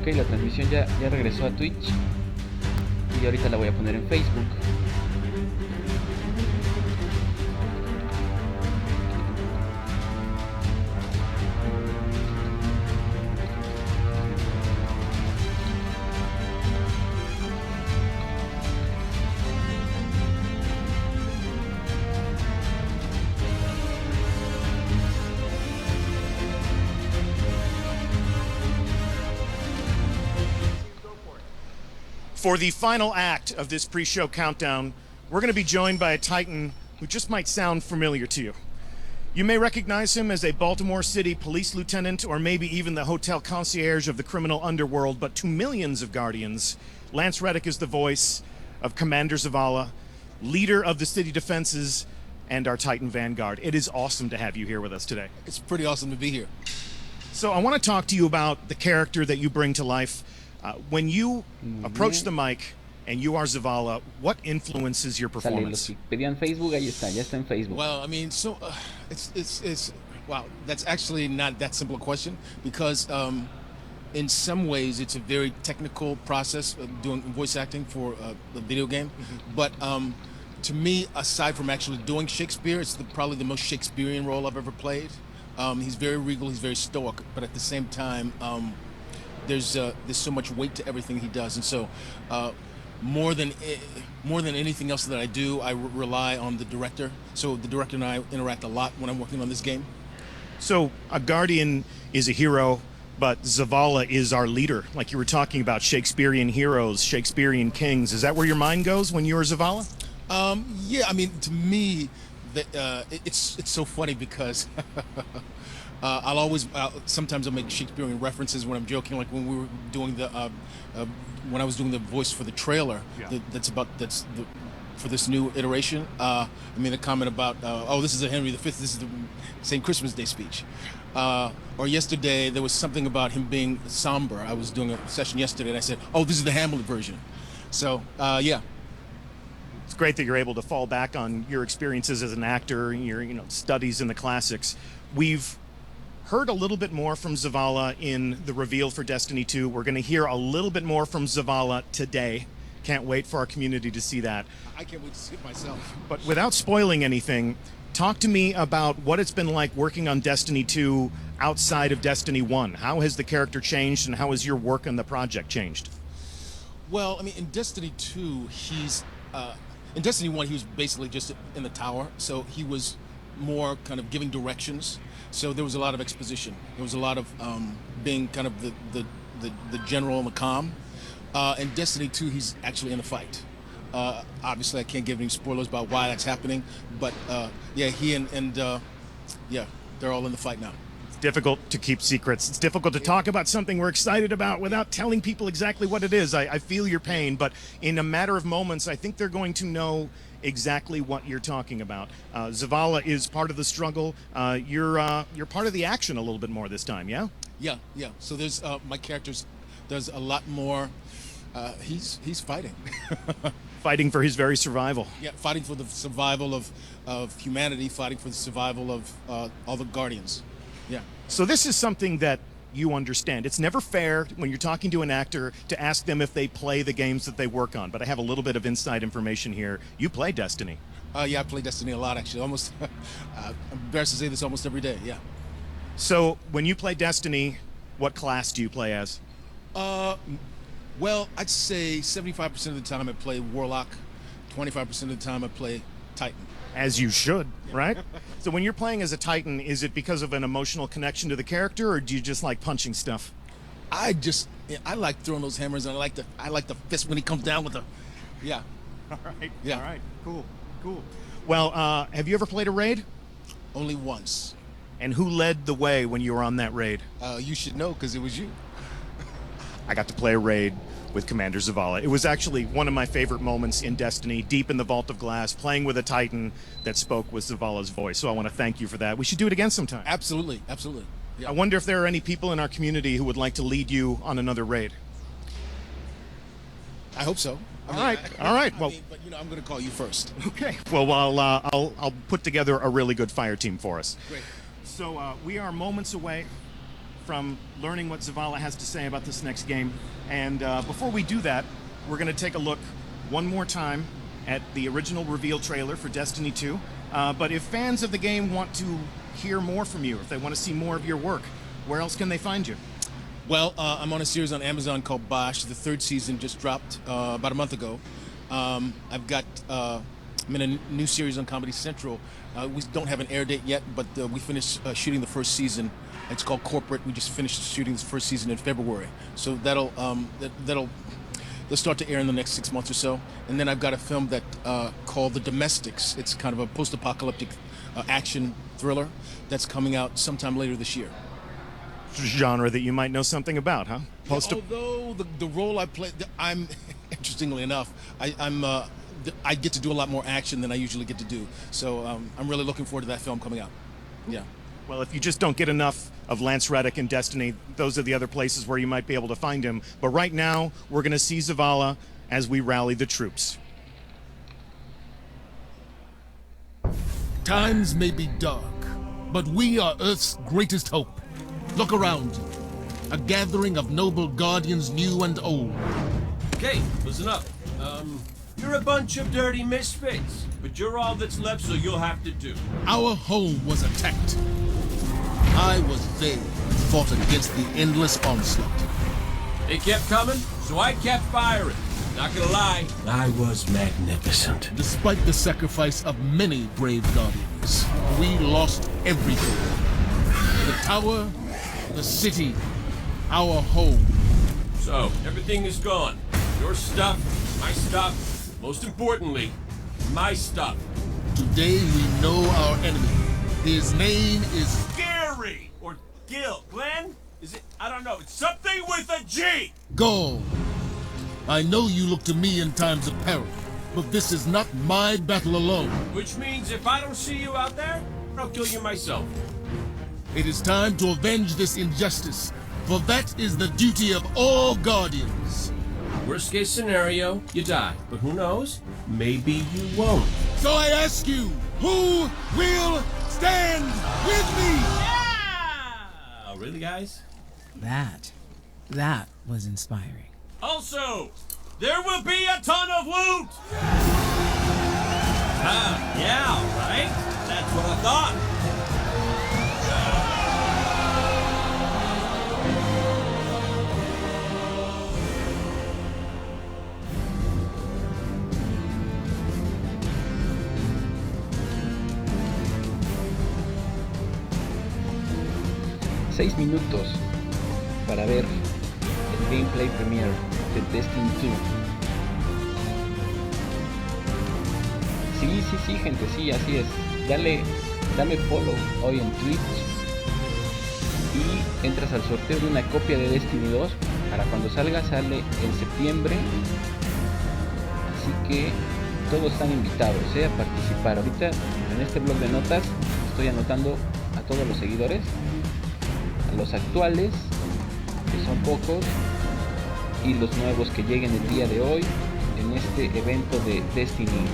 Ok, la transmisión ya regresó a Twitch y ahorita la voy a poner en Facebook. For the final act of this pre-show countdown, we're going to be joined by a Titan who just might sound familiar to you. You may recognize him as a Baltimore City police lieutenant or maybe even the hotel concierge of the criminal underworld, but to millions of Guardians, Lance Reddick is the voice of Commander Zavala, leader of the city defenses, and our Titan Vanguard. It is awesome to have you here with us today. It's pretty awesome to be here. So I want to talk to you about the character that you bring to life. When you approach the mic and you are Zavala, what influences your performance? Pedían Facebook, ahí está, ya está en Facebook. Well, I mean, so wow, that's actually not that simple a question because in some ways it's a very technical process of doing voice acting for a video game. But to me, aside from actually doing Shakespeare, it's probably the most Shakespearean role I've ever played. He's very regal, he's very stoic, but at the same time, there's so much weight to everything he does, and so more than anything else that I do, I rely on the director. So the director and I interact a lot when I'm working on this game. So a Guardian is a hero, but Zavala is our leader. Like you were talking about Shakespearean heroes, Shakespearean kings. Is that where your mind goes when you're Zavala? Yeah, I mean, to me, it's so funny because sometimes I'll make Shakespearean references when I'm joking, like when we were doing when I was doing the voice for the trailer. Yeah. For this new iteration. I mean, the comment about, oh, this is a Henry V, this is the St. Christmas Day speech. Or yesterday, there was something about him being somber. I was doing a session yesterday, and I said, oh, this is the Hamlet version. So, yeah. It's great that you're able to fall back on your experiences as an actor, your studies in the classics. We've heard a little bit more from Zavala in the reveal for Destiny 2. We're going to hear a little bit more from Zavala today. Can't wait for our community to see that. I can't wait to see it myself. But without spoiling anything, talk to me about what it's been like working on Destiny 2 outside of Destiny 1. How has the character changed, and how has your work on the project changed? Well, I mean, in Destiny 2, in Destiny 1, he was basically just in the tower, so he was more kind of giving directions. So there was a lot of exposition. There was a lot of being kind of the general and the comm. In Destiny 2, he's actually in a fight. Obviously, I can't give any spoilers about why that's happening, but yeah, he and yeah, they're all in the fight now. It's difficult to keep secrets. It's difficult to talk about something we're excited about without telling people exactly what it is. I feel your pain, but in a matter of moments, I think they're going to know exactly what you're talking about. Zavala is part of the struggle. You're part of the action a little bit more this time, yeah? Yeah. So there's my character's does a lot more. He's fighting. Fighting for his very survival. Yeah, fighting for the survival of humanity, fighting for the survival of all the Guardians. Yeah. So this is something that you understand. It's never fair when you're talking to an actor to ask them if they play the games that they work on, but I have a little bit of inside information here. You play Destiny. Yeah, I play Destiny a lot, actually. Almost, I'm embarrassed to say this, almost every day, yeah. So when you play Destiny, what class do you play as? Well, I'd say 75% of the time I play Warlock, 25% of the time I play Titan. As you should, right? So when you're playing as a Titan, is it because of an emotional connection to the character, or do you just like punching stuff? I like throwing those hammers, and I like the fist when he comes down with the, yeah. All right. Yeah. All right. Cool. Well, have you ever played a raid? Only once. And who led the way when you were on that raid? You should know, because it was you. I got to play a raid with Commander Zavala. It was actually one of my favorite moments in Destiny, deep in the Vault of Glass, playing with a Titan that spoke with Zavala's voice. So I want to thank you for that. We should do it again sometime. Absolutely. Yeah. I wonder if there are any people in our community who would like to lead you on another raid. I hope so. All right. Well, but I'm going to call you first. Okay. Well, I'll put together a really good fire team for us. Great. So we are moments away from learning what Zavala has to say about this next game. And before we do that, we're going to take a look one more time at the original reveal trailer for Destiny 2. But if fans of the game want to hear more from you, if they want to see more of your work, where else can they find you? Well, I'm on a series on Amazon called Bosch. The 3rd season just dropped about a month ago. I'm in a new series on Comedy Central. We don't have an air date yet, but we finished shooting the 1st season. It's called Corporate. We just finished shooting the 1st season in February. So they'll start to air in the next 6 months or so. And then I've got a film that called The Domestics. It's kind of a post-apocalyptic action thriller that's coming out sometime later this year. Genre that you might know something about, huh? Although the role I play, I'm interestingly enough, I get to do a lot more action than I usually get to do. So I'm really looking forward to that film coming out. Yeah. Well, if you just don't get enough of Lance Reddick and Destiny, those are the other places where you might be able to find him. But right now, we're going to see Zavala as we rally the troops. Times may be dark, but we are Earth's greatest hope. Look around you. A gathering of noble guardians new and old. Okay, listen up. You're a bunch of dirty misfits, but you're all that's left, so you'll have to do. Our home was attacked. I was there and fought against the endless onslaught. They kept coming, so I kept firing. Not gonna lie, I was magnificent. Despite the sacrifice of many brave guardians, we lost everything. The tower, the city, our home. So, everything is gone. Your stuff, my stuff, most importantly, my stuff. Today we know our enemy. His name is Gary! Or Gil. Glenn? Is it? I don't know. It's something with a G! Gaul. I know you look to me in times of peril, but this is not my battle alone. Which means if I don't see you out there, I'll kill you myself. It is time to avenge this injustice, for that is the duty of all guardians. Worst case scenario, you die. But who knows? Maybe you won't. So I ask you, who will stand with me? Yeah! Really, guys? That was inspiring. Also, there will be a ton of loot! Yeah, right? That's what I thought. 6 minutos para ver el gameplay premiere de Destiny 2. Sí, gente, sí, así es. Dame follow hoy en Twitch y entras al sorteo de una copia de Destiny 2. Para cuando sale en septiembre. Así que todos están invitados a participar. Ahorita en este blog de notas estoy anotando a todos los seguidores, a los actuales, que son pocos, y los nuevos que lleguen el día de hoy en este evento de Destiny.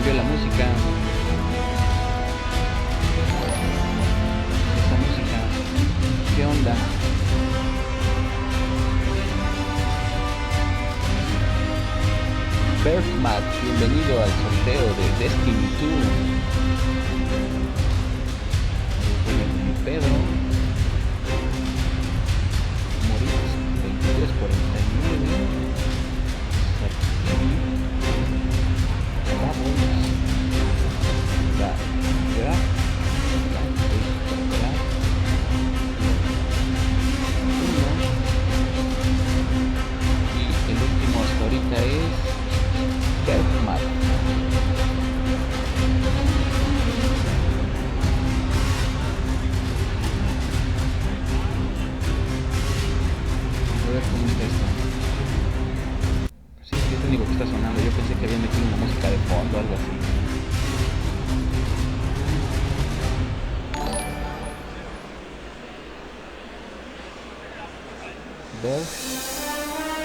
La música, esta música, ¿qué onda? Bergmat, bienvenido al sorteo de Destiny 2. Pedro Moritz 2349. 2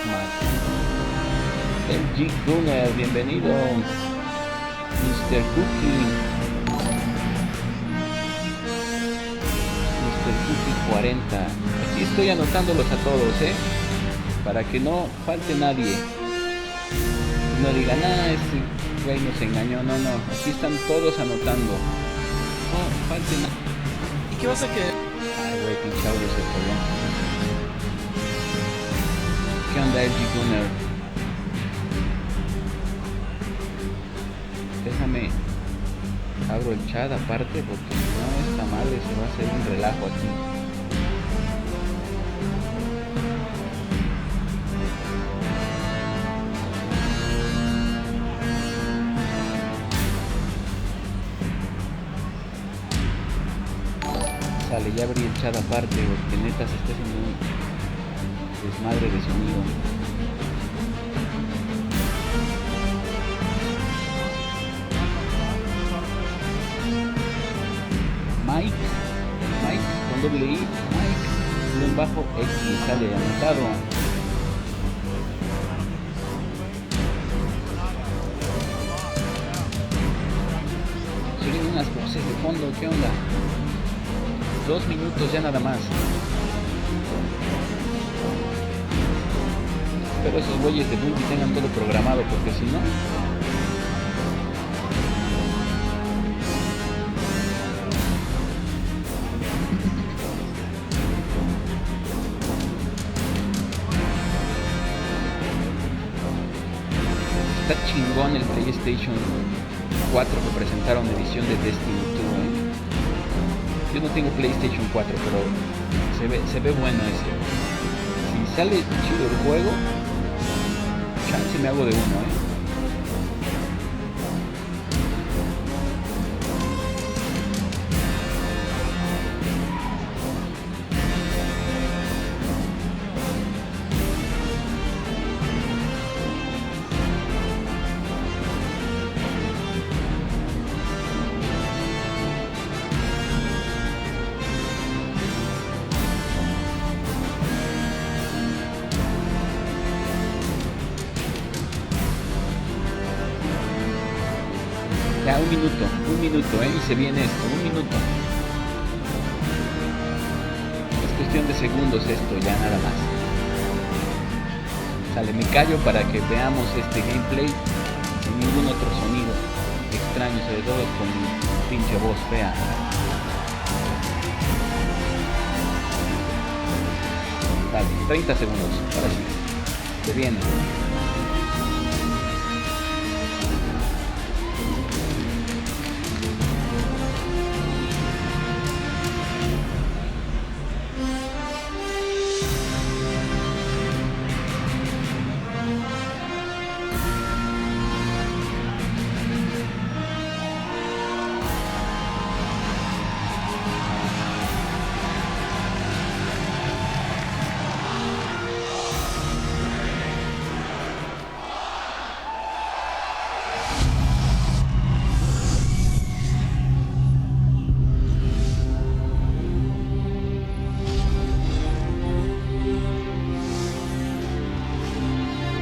más. El G Gunner, bienvenido. Mr. Cookie. Mr. Cookie 40. Aquí estoy anotándolos a todos, para que no falte nadie. No digan, este güey nos engañó. No, aquí están todos anotando. No falte nada. ¿Y qué vas a querer? Ay, güey, pinche audio se coló. ¿Qué onda, el G Gunner? Déjame, abro el chat aparte porque si no, esta madre se va a hacer un relajo aquí. Sale, ya abrí el chat aparte porque neta se está haciendo un desmadre de sonido. Mike con doble I, Mike _X, sale anotado. Se oyen unas voces de fondo, ¿qué onda? 2 minutos ya nada más. Espero esos güeyes de Bungie tengan todo programado porque si no... Está chingón el PlayStation 4 que presentaron edición de Destiny 2, Yo no tengo PlayStation 4, pero se ve bueno ese. Si sale chido el juego, chance me hago de uno, Ya, un minuto, y se viene esto, 1 minuto. Es cuestión de segundos esto, ya nada más. Sale, me callo para que veamos este gameplay sin ningún otro sonido extraño, sobre todo con mi pinche voz fea. Vale, 30 segundos, ahora sí. Se viene.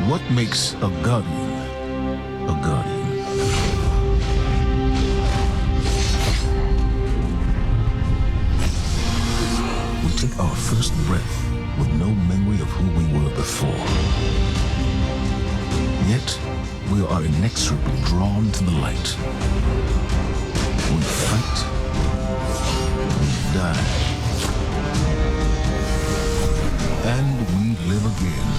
What makes a guardian a guardian? We take our first breath with no memory of who we were before. Yet, we are inexorably drawn to the light. We fight, we die, and we live again.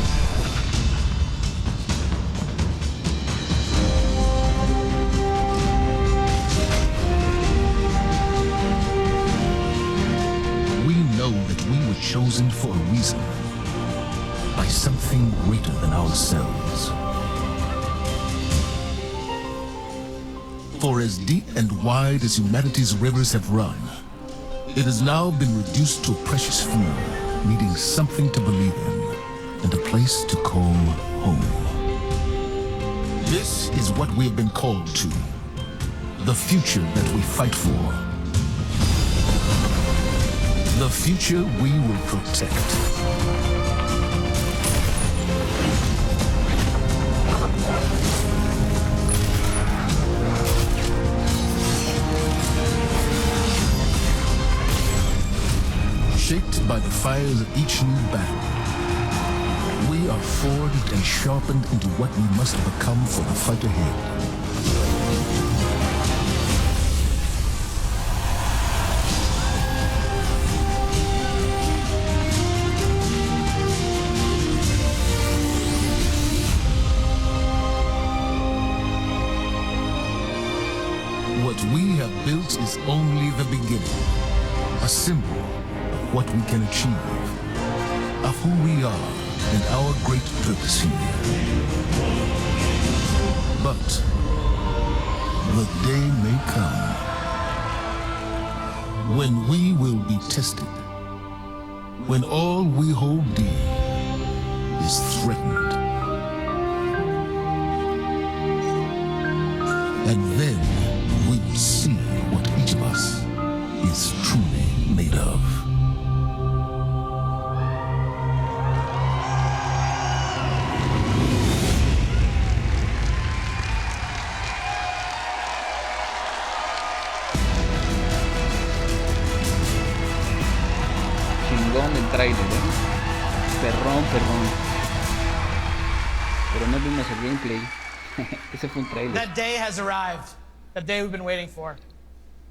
Chosen for a reason, by something greater than ourselves. For as deep and wide as humanity's rivers have run, it has now been reduced to a precious few, needing something to believe in and a place to call home. This is what we have been called to, the future that we fight for. The future we will protect. desires of each new battle. We are forged and sharpened into what we must become for the fight ahead. What we have built is only the beginning, a symbol of what we can achieve, of who we are and our great purpose here. But the day may come when we will be tested, when all we hold dear is threatened. And then we will see what each of us is truly made of. Chingón el trailer, perrón. Pero no vimos el gameplay. Ese fue un trailer. That day has arrived. That day we've been waiting for.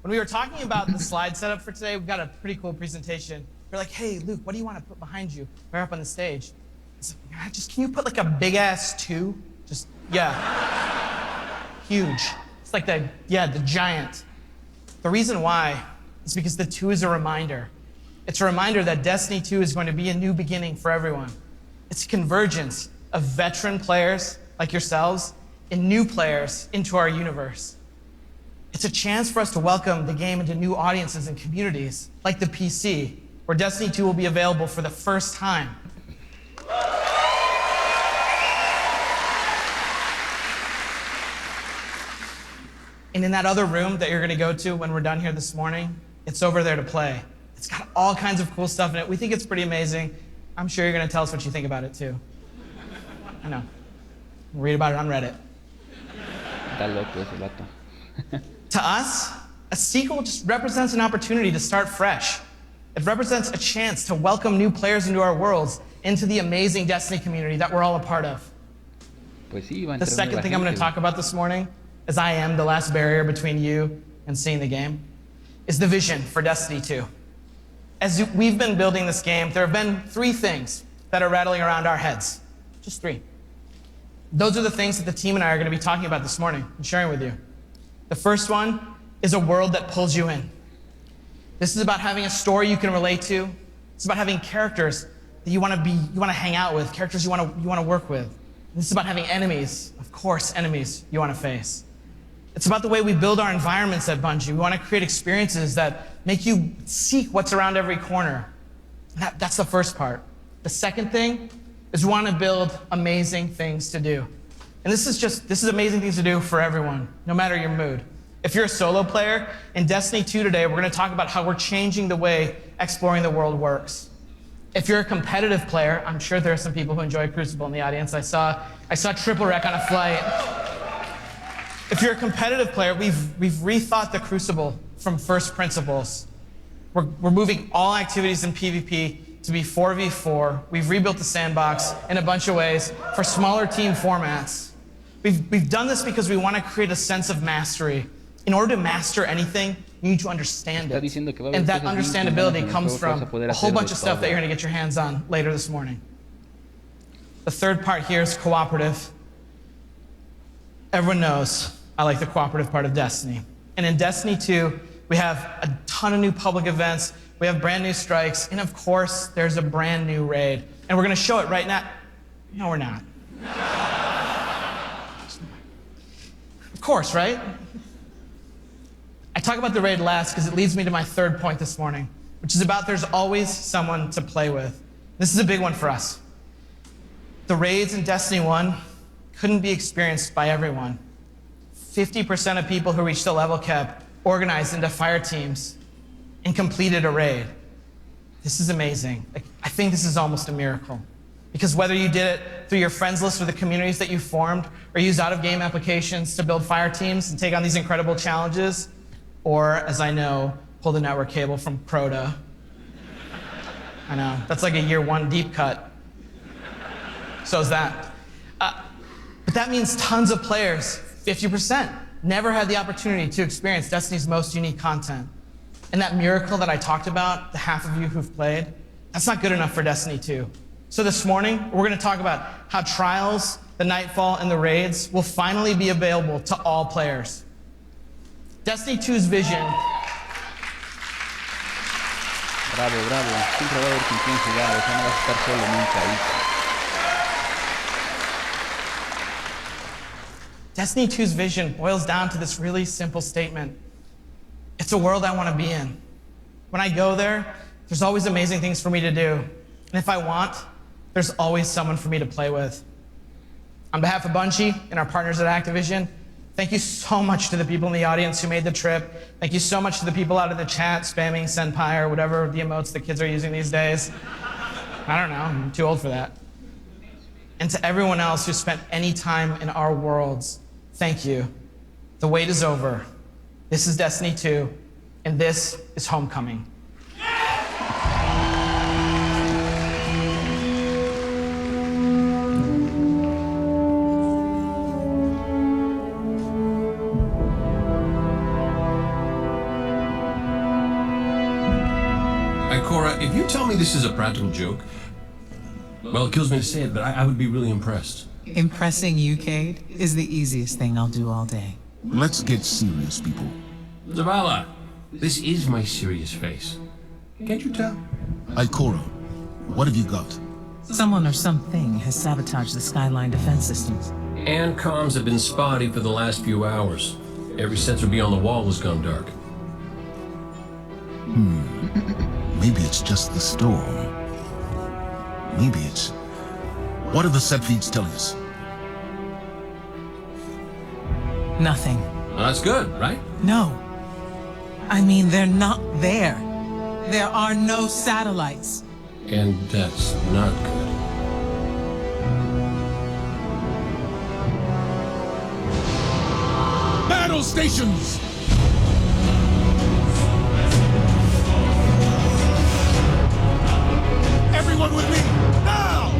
When we were talking about the slide setup for today, we've got a pretty cool presentation. We're like, hey, Luke, what do you want to put behind you? We're up on the stage. It's like, can you put like a big ass 2? Just, yeah. Huge. It's like the giant. The reason why is because the 2 is a reminder. It's a reminder that Destiny 2 is going to be a new beginning for everyone. It's a convergence of veteran players like yourselves and new players into our universe. It's a chance for us to welcome the game into new audiences and communities, like the PC, where Destiny 2 will be available for the first time. And in that other room that you're gonna go to when we're done here this morning, it's over there to play. It's got all kinds of cool stuff in it. We think it's pretty amazing. I'm sure you're gonna tell us what you think about it too. I know. Read about it on Reddit. Está loco ese vato. To us, a sequel just represents an opportunity to start fresh. It represents a chance to welcome new players into our worlds, into the amazing Destiny community that we're all a part of. Pues sí, va a The entrar second nueva thing I'm going gente. to talk about this morning, as I am the last barrier between you and seeing the game, is the vision for Destiny 2. As we've been building this game, there have been 3 things that are rattling around our heads. Just 3. Those are the things that the team and I are going to be talking about this morning and sharing with you. The first one is a world that pulls you in. This is about having a story you can relate to. It's about having characters that you want to hang out with, characters you want to work with. This is about having enemies, of course, enemies you want to face. It's about the way we build our environments at Bungie. We want to create experiences that make you seek what's around every corner. That's the first part. The second thing is we want to build amazing things to do. And this is amazing things to do for everyone, no matter your mood. If you're a solo player, in Destiny 2 today, we're going to talk about how we're changing the way exploring the world works. If you're a competitive player, I'm sure there are some people who enjoy Crucible in the audience. I saw Triple Wreck on a flight. If you're a competitive player, we've rethought the Crucible from first principles. We're moving all activities in PvP to be 4v4. We've rebuilt the sandbox in a bunch of ways for smaller team formats. We've done this because we want to create a sense of mastery. In order to master anything, you need to understand it. And that understandability comes from a whole bunch of stuff that you're going to get your hands on later this morning. The third part here is cooperative. Everyone knows I like the cooperative part of Destiny. And in Destiny 2, we have a ton of new public events, we have brand new strikes, and of course, there's a brand new raid. And we're going to show it right now. No, we're not. Of course, right? I talk about the raid last because it leads me to my third point this morning, which is about there's always someone to play with. This is a big one for us. The raids in Destiny 1 couldn't be experienced by everyone. 50% of people who reached the level cap organized into fire teams and completed a raid. This is amazing. I think this is almost a miracle. Because whether you did it through your friends list or the communities that you formed, or used out-of-game applications to build fire teams and take on these incredible challenges, or, as I know, pull the network cable from Crota. I know, that's like a year one deep cut. So's that. But that means tons of players, 50%, never had the opportunity to experience Destiny's most unique content. And that miracle that I talked about, the half of you who've played, that's not good enough for Destiny 2. So this morning, we're gonna talk about how Trials, the Nightfall, and the Raids will finally be available to all players. Destiny 2's vision. Bravo, bravo. Siempre va a haber con quien jugar, o sea, no vas a estar solo nunca ahí. Destiny 2's vision boils down to this really simple statement. It's a world I want to be in. When I go there, there's always amazing things for me to do. And if I want, there's always someone for me to play with. On behalf of Bungie and our partners at Activision, thank you so much to the people in the audience who made the trip. Thank you so much to the people out of the chat spamming Senpai or whatever the emotes the kids are using these days. I don't know, I'm too old for that. And to everyone else who spent any time in our worlds, thank you. The wait is over. This is Destiny 2, and this is Homecoming. Cora, if you tell me this is a practical joke, well, it kills me to say it, but I would be really impressed. Impressing you, Cade, is the easiest thing I'll do all day. Let's get serious, people. Zavala, this is my serious face. Can't you tell? Ikora, what have you got? Someone or something has sabotaged the Skyline defense systems. And comms have been spotty for the last few hours. Every sensor beyond the wall has gone dark. Maybe it's just the storm. Maybe it's... What are the set feeds telling us? Nothing. Well, that's good, right? No. I mean, they're not there. There are no satellites. And that's not good. Battle stations! Everyone with me, now!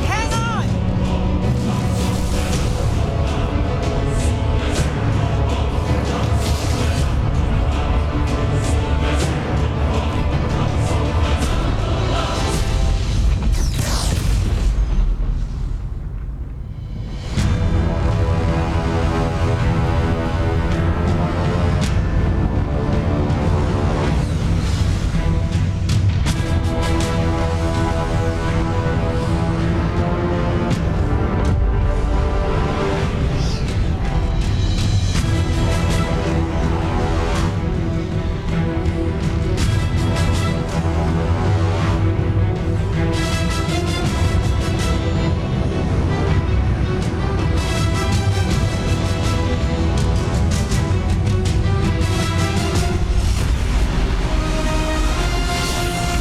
Hang on!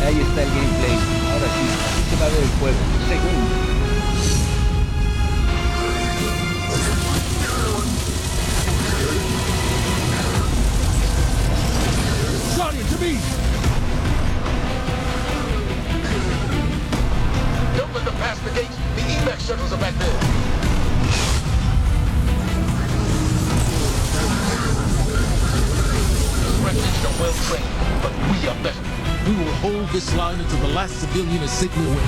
Ahí está el gameplay. Ahora sí, así se va a ver el juego. Segundo. Guardian, to me! Don't let them pass the gate. The evac shuttles are back there. British are well trained, but we are better. We will hold this line until the last civilian is safely away.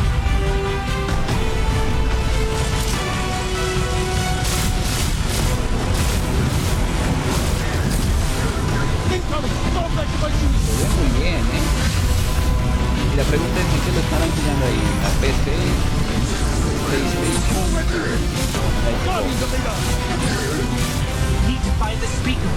Incoming! Don't let my shoes! Se ve muy bien, ¿eh? Y la pregunta es, ¿en qué lo estarán jugando ahí? ¿En la PC? ¿PlayStation? Guardians of the Earth! Need to find the speaker.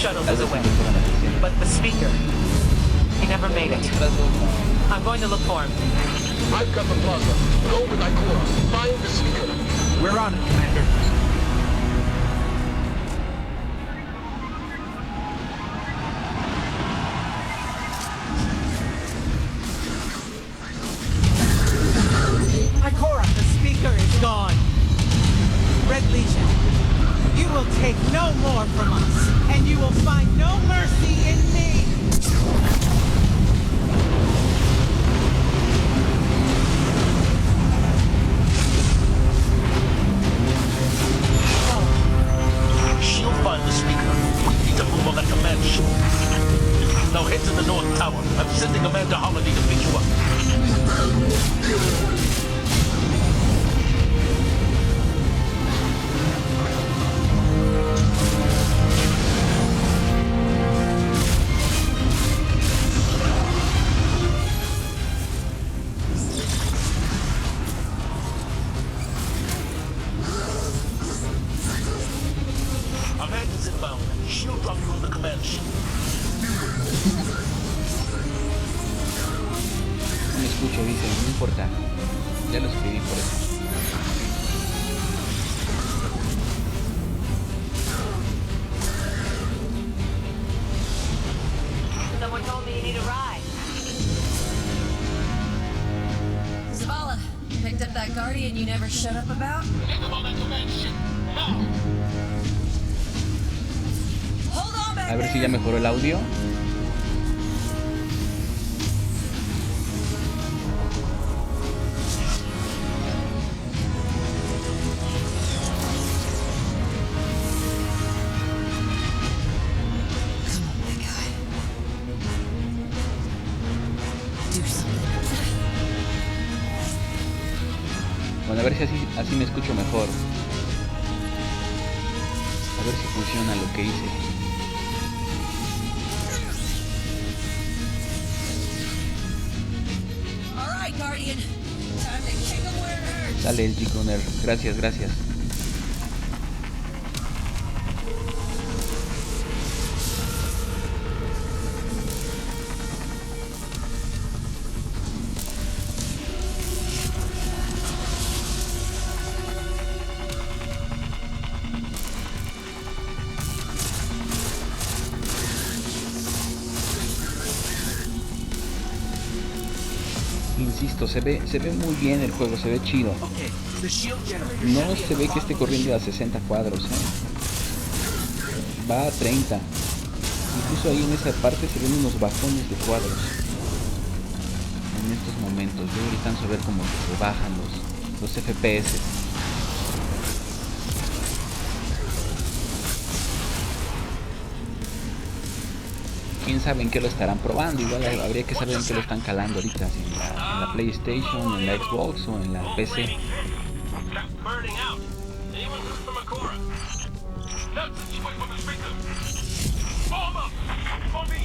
shuttle Tal is vez away, sí fueron eficientes. but the speaker, he never made it. Otras dos no. I'm going to look for him. I've got the plaza. Go with Ikora. Find the speaker. We're on it, Commander. Ikora, the speaker is gone. Red Legion, you will take no more from us, and you will find no mercy in me. She'll find the speaker. We need to move on that command ship. Now head to the North Tower. I'm sending Commander Holiday to pick you up. Amanda's inbound. She'll drop you on the command ship. No me escucho, dice, no importa. Ya lo escribí por eso. Someone told me you need a ride. Zavala, you picked up that Guardian you never shut up about? Hold on back A ver si ya there. mejoró el audio. Come on, big guy. Do something. Bueno, a ver si así me escucho mejor. A ver si funciona lo que hice. All right, Guardian. Time to kick 'em where it hurts. Sale el G-Gunner. Gracias, gracias. Insisto, se ve muy bien el juego, se ve chido. Okay, the shield generator. No se ve que esté corriendo a 60 cuadros, va a 30. Incluso ahí en esa parte se ven unos bajones de cuadros. En estos momentos, yo alcanzo a ver como que se bajan los FPS. Quién sabe en qué lo estarán probando, igual habría que saber en qué lo están calando ahorita, si en la PlayStation, en la Xbox o en la PC. Burning out. Anyone good from Ikora? That's the way from the speaker. Form up. For me.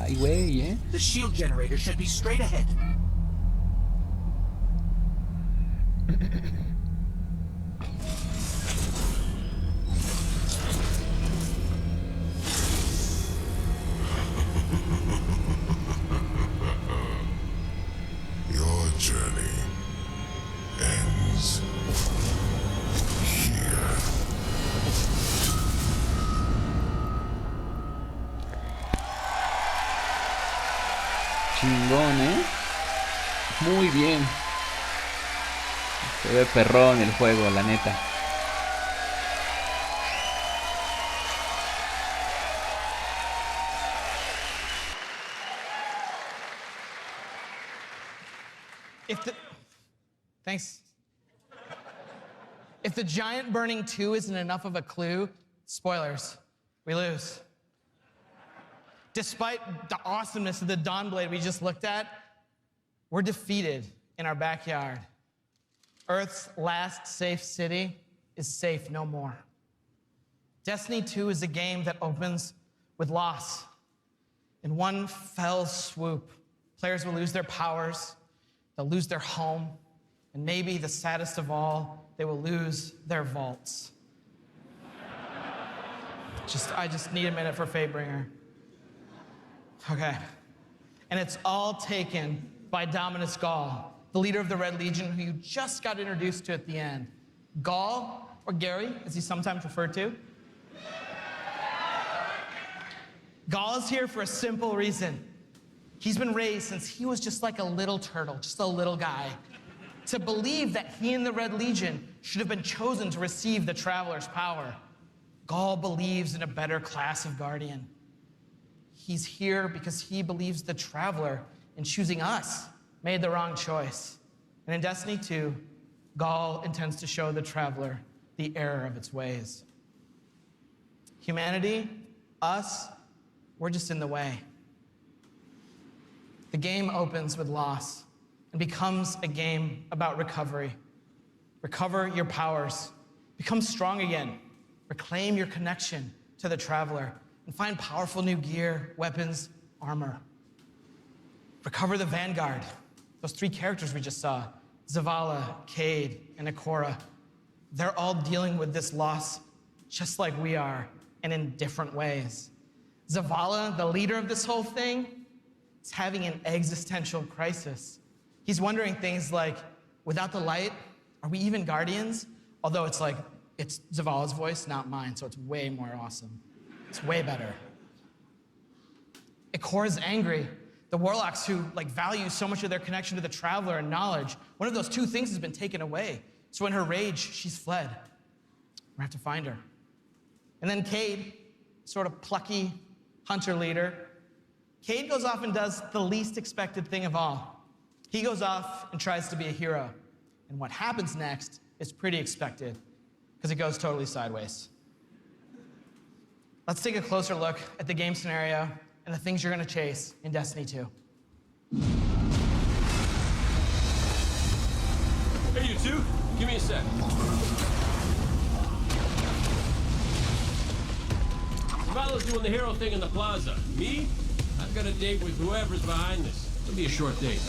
Ay, güey, The shield generator should be straight ahead. Your journey ends here. Chingón, muy bien. Se ve perrón el juego, la neta. Thanks. If the giant burning 2 isn't enough of a clue, spoilers, we lose. Despite the awesomeness of the Dawnblade we just looked at, we're defeated in our backyard. Earth's last safe city is safe no more. Destiny 2 is a game that opens with loss. In one fell swoop, players will lose their powers, they'll lose their home, and maybe the saddest of all, they will lose their vaults. I just need a minute for Fatebringer. Okay. And it's all taken by Dominus Gaul, the leader of the Red Legion, who you just got introduced to at the end. Gaul, or Gary, as he's sometimes referred to. Gaul is here for a simple reason. He's been raised since he was just like a little turtle, just a little guy, to believe that he and the Red Legion should have been chosen to receive the Traveler's power. Gaul believes in a better class of Guardian. He's here because he believes the Traveler, in choosing us, made the wrong choice. And in Destiny 2, Gaul intends to show the Traveler the error of its ways. Humanity, us, we're just in the way. The game opens with loss and becomes a game about recovery. Recover your powers, become strong again, reclaim your connection to the Traveler, and find powerful new gear, weapons, armor. Recover the Vanguard, those 3 characters we just saw, Zavala, Cade, and Ikora. They're all dealing with this loss just like we are, and in different ways. Zavala, the leader of this whole thing, is having an existential crisis. He's wondering things like, without the light, are we even Guardians? Although it's Zavala's voice, not mine, so it's way more awesome. It's way better. Ikora's angry. The Warlocks who value so much of their connection to the Traveler and knowledge, one of those 2 things has been taken away. So in her rage, she's fled. We have to find her. And then Cade, sort of plucky hunter leader, Cade goes off and does the least expected thing of all. He goes off and tries to be a hero. And what happens next is pretty expected, because it goes totally sideways. Let's take a closer look at the game scenario and the things you're going to chase in Destiny 2. Hey, you two, give me a sec. Zavala's doing the hero thing in the plaza. Me? I've got a date with whoever's behind this. It'll be a short date.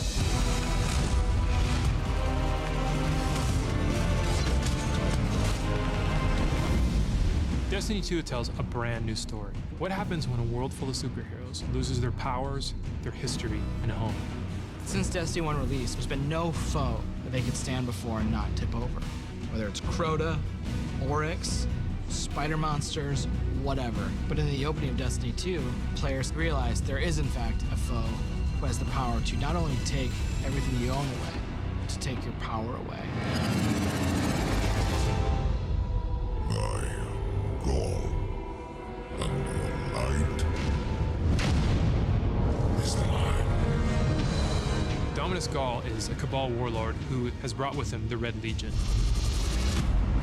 Destiny 2 tells a brand new story. What happens when a world full of superheroes loses their powers, their history, and home? Since Destiny 1 release, there's been no foe that they could stand before and not tip over. Whether it's Crota, Oryx, spider monsters, whatever. But in the opening of Destiny 2, players realize there is in fact a foe who has the power to not only take everything you own away, but to take your power away. Gaul, and your light is mine. Dominus Gaul is a Cabal warlord who has brought with him the Red Legion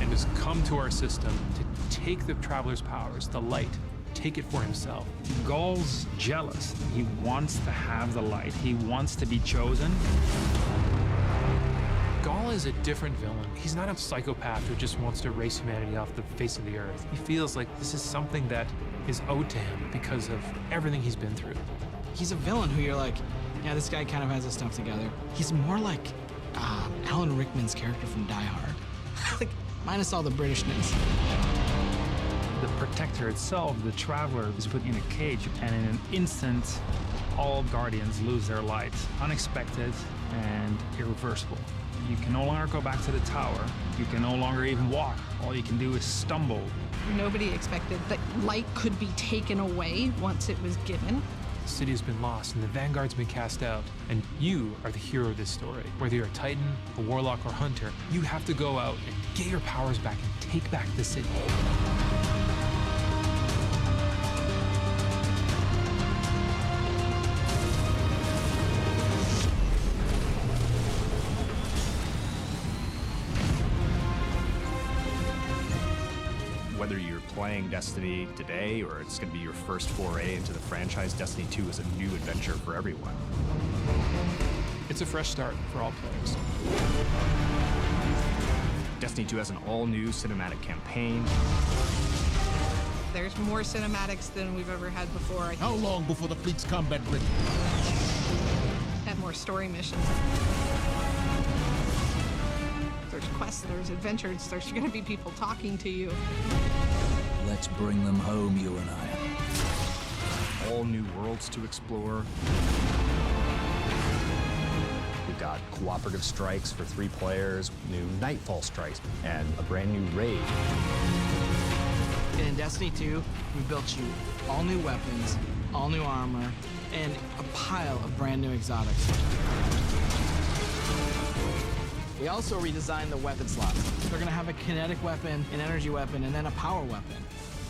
and has come to our system to take the Traveler's powers, the light, take it for himself. Gaul's jealous. He wants to have the light. He wants to be chosen. Gaul is a different villain. He's not a psychopath who just wants to erase humanity off the face of the earth. He feels like this is something that is owed to him because of everything he's been through. he's a villain who you're like, yeah, this guy kind of has his stuff together. He's more like Alan Rickman's character from Die Hard. Like, minus all the Britishness. The Protector itself, the Traveler, is put in a cage, and in an instant, all Guardians lose their light. Unexpected and irreversible. You can no longer go back to the tower. You can no longer even walk. All you can do is stumble. Nobody expected that light could be taken away once it was given. The city has been lost and the Vanguard's been cast out, and you are the hero of this story. Whether you're a Titan, a Warlock, or Hunter, you have to go out and get your powers back and take back the city. Whether you're playing Destiny today or it's going to be your first foray into the franchise, Destiny 2 is a new adventure for everyone. It's a fresh start for all players. Destiny 2 has an all-new cinematic campaign. There's more cinematics than we've ever had before. How long before the fleet's combat ready? And more story missions. There's quests, there's adventures, there's going to be people talking to you. Let's bring them home, you and I. All new worlds to explore. We've got cooperative strikes for 3 players, new Nightfall strikes, and a brand new raid. And in Destiny 2, we built you all new weapons, all new armor, and a pile of brand new exotics. We also redesigned the weapon slots. They're gonna have a kinetic weapon, an energy weapon, and then a power weapon.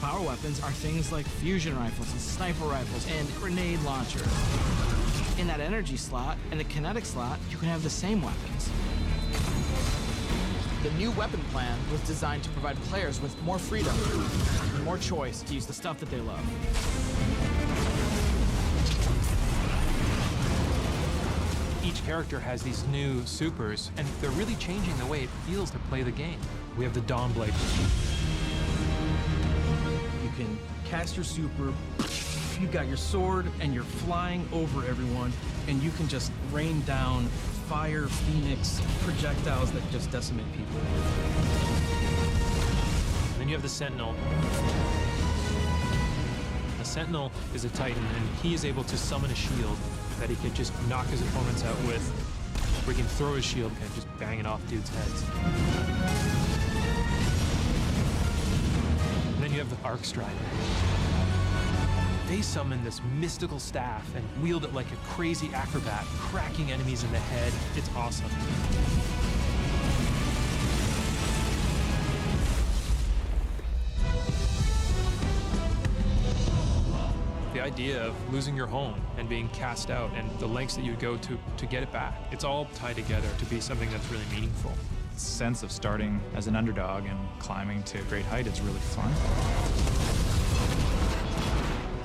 Power weapons are things like fusion rifles and sniper rifles and grenade launchers. In that energy slot and the kinetic slot, you can have the same weapons. The new weapon plan was designed to provide players with more freedom and more choice to use the stuff that they love. Each character has these new supers, and they're really changing the way it feels to play the game. We have the Dawnblade. You can cast your super, you've got your sword, and you're flying over everyone, and you can just rain down fire phoenix projectiles that just decimate people. And then you have the Sentinel. The Sentinel is a Titan, and he is able to summon a shield that he could just knock his opponents out with, where he can throw his shield and just bang it off dudes' heads. And then you have the Arc Strider. They summon this mystical staff and wield it like a crazy acrobat, cracking enemies in the head. It's awesome. The idea of losing your home and being cast out and the lengths that you would go to get it back, it's all tied together to be something that's really meaningful. The sense of starting as an underdog and climbing to a great height is really fun.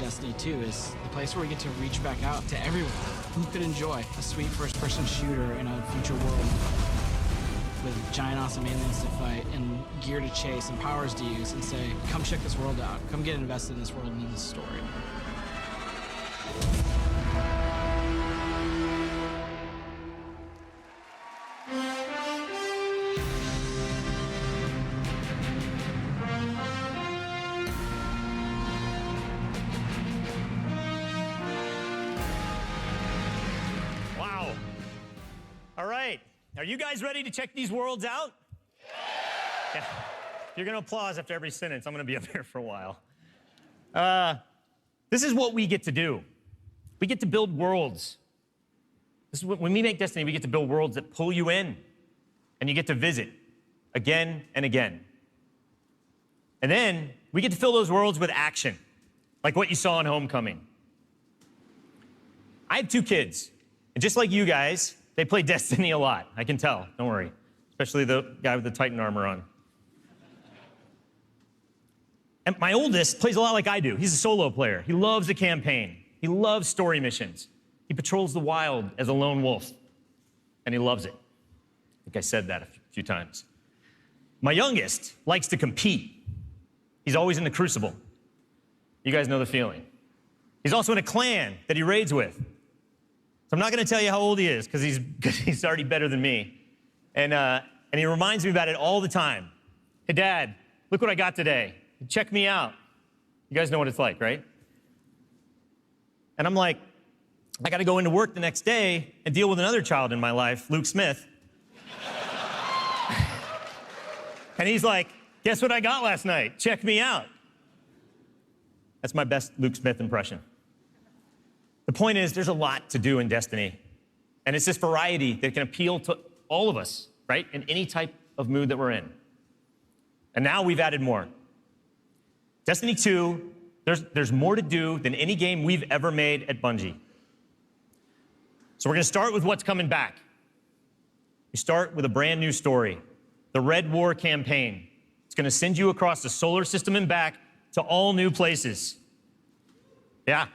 Destiny 2 is the place where we get to reach back out to everyone who could enjoy a sweet first-person shooter in a future world with giant awesome aliens to fight and gear to chase and powers to use and say, come check this world out, come get invested in this world and in this story. Wow. All right. Are you guys ready to check these worlds out? Yeah. You're going to applause after every sentence. I'm going to be up here for a while. This is what we get to do. We get to build worlds. This is when we make Destiny, we get to build worlds that pull you in, and you get to visit again and again. And then we get to fill those worlds with action, like what you saw in Homecoming. I have 2 kids, and just like you guys, they play Destiny a lot. I can tell, don't worry. Especially the guy with the Titan armor on. And my oldest plays a lot like I do. He's a solo player. He loves the campaign. He loves story missions. He patrols the wild as a lone wolf, and he loves it. I think I said that a few times. My youngest likes to compete. He's always in the crucible. You guys know the feeling. He's also in a clan that he raids with. So I'm not going to tell you how old he is because he's already better than me. And he reminds me about it all the time. Hey, Dad, look what I got today. Check me out. You guys know what it's like, right? And I'm like, I got to go into work the next day and deal with another child in my life, Luke Smith. And he's like, guess what I got last night? Check me out. That's my best Luke Smith impression. The point is, there's a lot to do in Destiny. And it's this variety that can appeal to all of us, right? In any type of mood that we're in. And now we've added more. Destiny 2, there's more to do than any game we've ever made at Bungie. So we're going to start with what's coming back. We start with a brand new story, the Red War campaign. It's going to send you across the solar system and back to all new places. Yeah.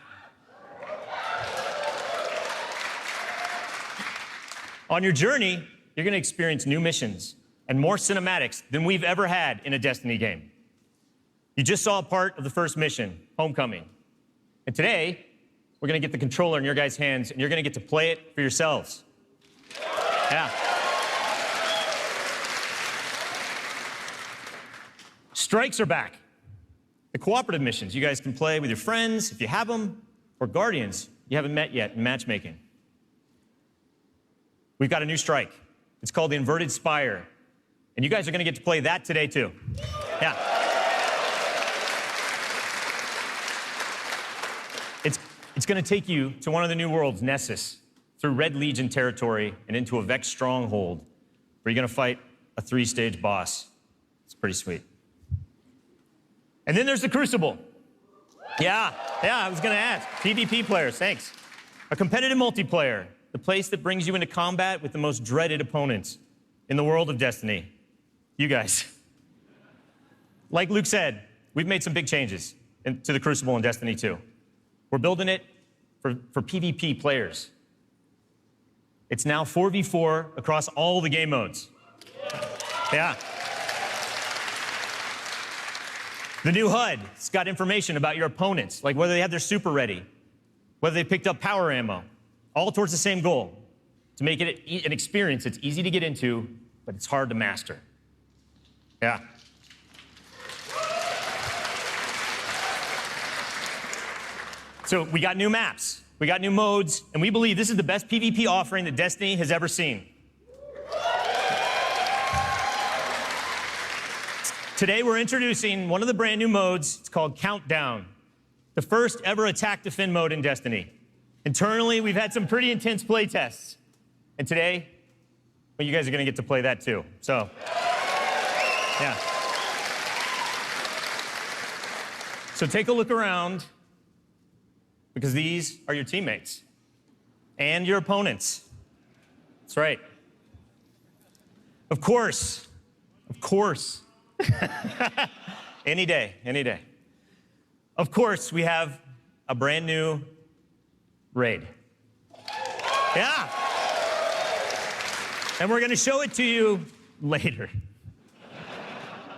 On your journey, you're going to experience new missions and more cinematics than we've ever had in a Destiny game. You just saw a part of the first mission, Homecoming. And today, we're going to get the controller in your guys' hands, and you're going to get to play it for yourselves. Yeah. Strikes are back. The cooperative missions you guys can play with your friends, if you have them, or guardians you haven't met yet in matchmaking. We've got a new strike. It's called the Inverted Spire. And you guys are going to get to play that today, too. Yeah. It's going to take you to one of the new worlds, Nessus, through Red Legion territory and into a Vex stronghold, where you're going to fight a 3-stage boss. It's pretty sweet. And then there's the Crucible. Yeah, I was going to ask. PvP players, thanks. A competitive multiplayer, the place that brings you into combat with the most dreaded opponents in the world of Destiny. You guys. Like Luke said, we've made some big changes to the Crucible in Destiny 2. We're building it for PvP players. It's now 4v4 across all the game modes. Yeah. The new HUD, it's got information about your opponents, like whether they have their super ready, whether they picked up power ammo, all towards the same goal, to make it an experience that's easy to get into, but it's hard to master. Yeah. So we got new maps, we got new modes, and we believe this is the best PvP offering that Destiny has ever seen. Today we're introducing one of the brand new modes. It's called Countdown, the first ever attack defend mode in Destiny. Internally, we've had some pretty intense play tests. And today, well, you guys are gonna get to play that too. So, yeah. So take a look around, because these are your teammates and your opponents. That's right. Of course. Any day. Of course, we have a brand new raid. Yeah. And we're going to show it to you later.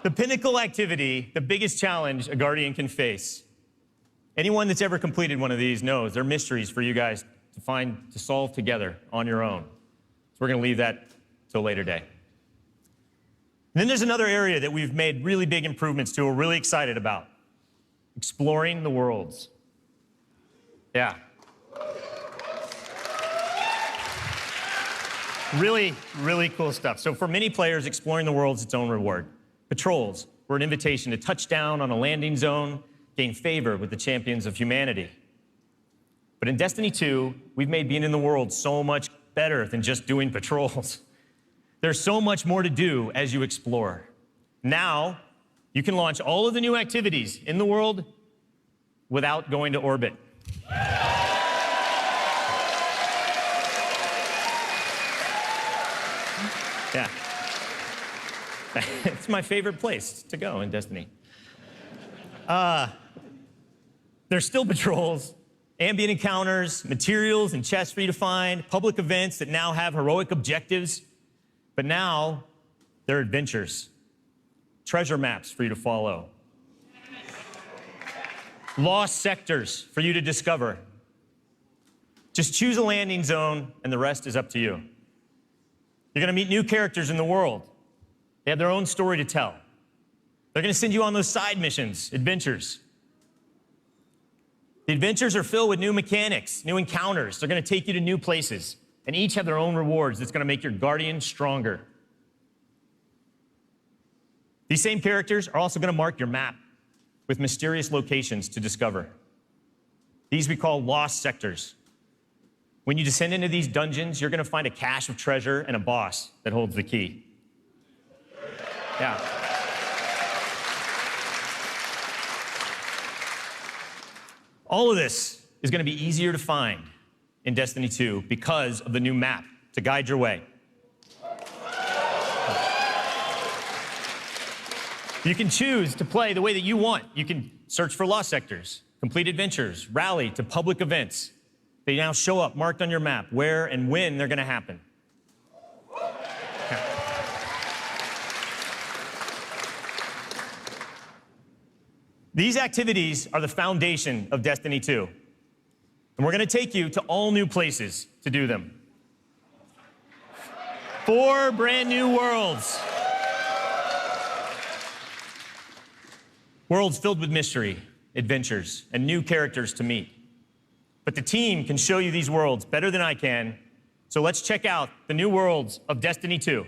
The pinnacle activity, the biggest challenge a Guardian can face. Anyone that's ever completed one of these knows they're mysteries for you guys to solve together on your own. So we're going to leave that till a later day. And then there's another area that we've made really big improvements to, we're really excited about. Exploring the worlds. Yeah. Really, really cool stuff. So for many players, exploring the world is its own reward. Patrols were an invitation to touch down on a landing zone, gain favor with the champions of humanity. But in Destiny 2, we've made being in the world so much better than just doing patrols. There's so much more to do as you explore. Now, you can launch all of the new activities in the world without going to orbit. Yeah. It's my favorite place to go in Destiny. There's still patrols, ambient encounters, materials and chests for you to find, public events that now have heroic objectives. But now, they're adventures. Treasure maps for you to follow. lost sectors for you to discover. Just choose a landing zone, and the rest is up to you. You're gonna meet new characters in the world. They have their own story to tell. They're gonna send you on those side missions, adventures. The adventures are filled with new mechanics, new encounters. They're gonna take you to new places, and each have their own rewards that's gonna make your Guardian stronger. These same characters are also gonna mark your map with mysterious locations to discover. These we call lost sectors. When you descend into these dungeons, you're gonna find a cache of treasure and a boss that holds the key. Yeah. All of this is gonna be easier to find in Destiny 2 because of the new map to guide your way. You can choose to play the way that you want. You can search for lost sectors, complete adventures, rally to public events. They now show up marked on your map where and when they're gonna happen. These activities are the foundation of Destiny 2. And we're gonna take you to all new places to do them. 4 brand new worlds. Worlds filled with mystery, adventures, and new characters to meet. But the team can show you these worlds better than I can, so let's check out the new worlds of Destiny 2.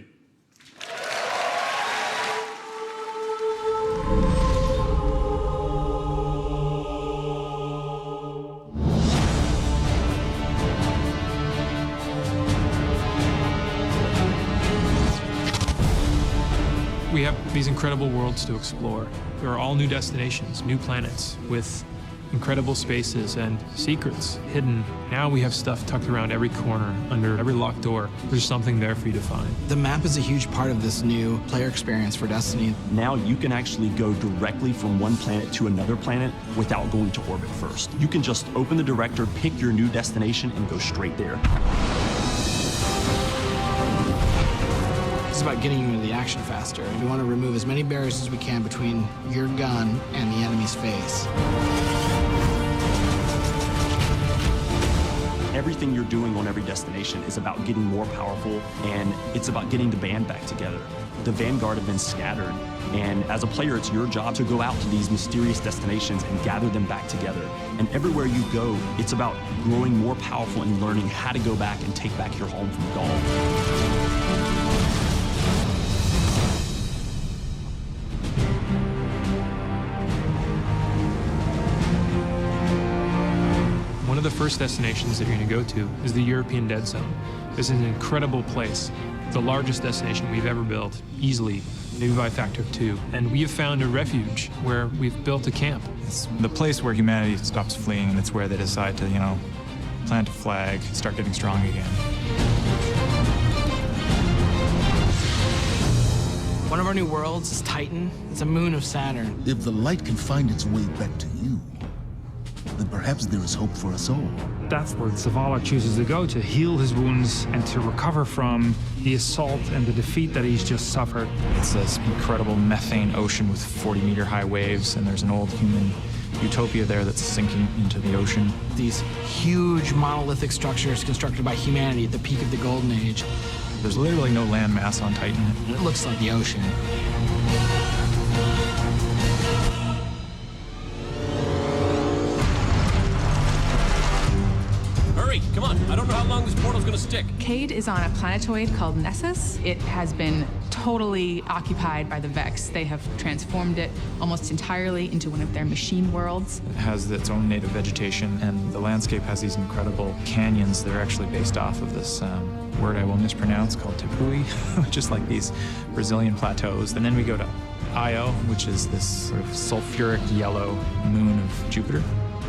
We have these incredible worlds to explore. There are all new destinations, new planets with incredible spaces and secrets hidden. Now we have stuff tucked around every corner, under every locked door. There's something there for you to find. The map is a huge part of this new player experience for Destiny. Now you can actually go directly from one planet to another planet without going to orbit first. You can just open the director, pick your new destination, and go straight there. It's about getting you into the action faster. We want to remove as many barriers as we can between your gun and the enemy's face. Everything you're doing on every destination is about getting more powerful, and it's about getting the band back together. The Vanguard have been scattered, and as a player, it's your job to go out to these mysterious destinations and gather them back together. And everywhere you go, it's about growing more powerful and learning how to go back and take back your home from Gaul. One of the first destinations that you're going to go to is the European Dead Zone. This is an incredible place, the largest destination we've ever built, easily, maybe by a factor of 2. And we have found a refuge where we've built a camp. It's the place where humanity stops fleeing, and it's where they decide to, plant a flag, start getting strong again. One of our new worlds is Titan. It's a moon of Saturn. If the light can find its way back to you, then perhaps there is hope for us all. That's where Zavala chooses to go to heal his wounds and to recover from the assault and the defeat that he's just suffered. It's this incredible methane ocean with 40-meter high waves, and there's an old human utopia there that's sinking into the ocean. These huge monolithic structures constructed by humanity at the peak of the Golden Age. There's literally no land mass on Titan. It looks like the ocean. Hurry, come on. I don't know how long this portal's gonna stick. Cade is on a planetoid called Nessus. It has been totally occupied by the Vex. They have transformed it almost entirely into one of their machine worlds. It has its own native vegetation, and the landscape has these incredible canyons that are actually based off of this word I will mispronounce called Tepui, just like these Brazilian plateaus. And then we go to Io, which is this sort of sulfuric yellow moon of Jupiter.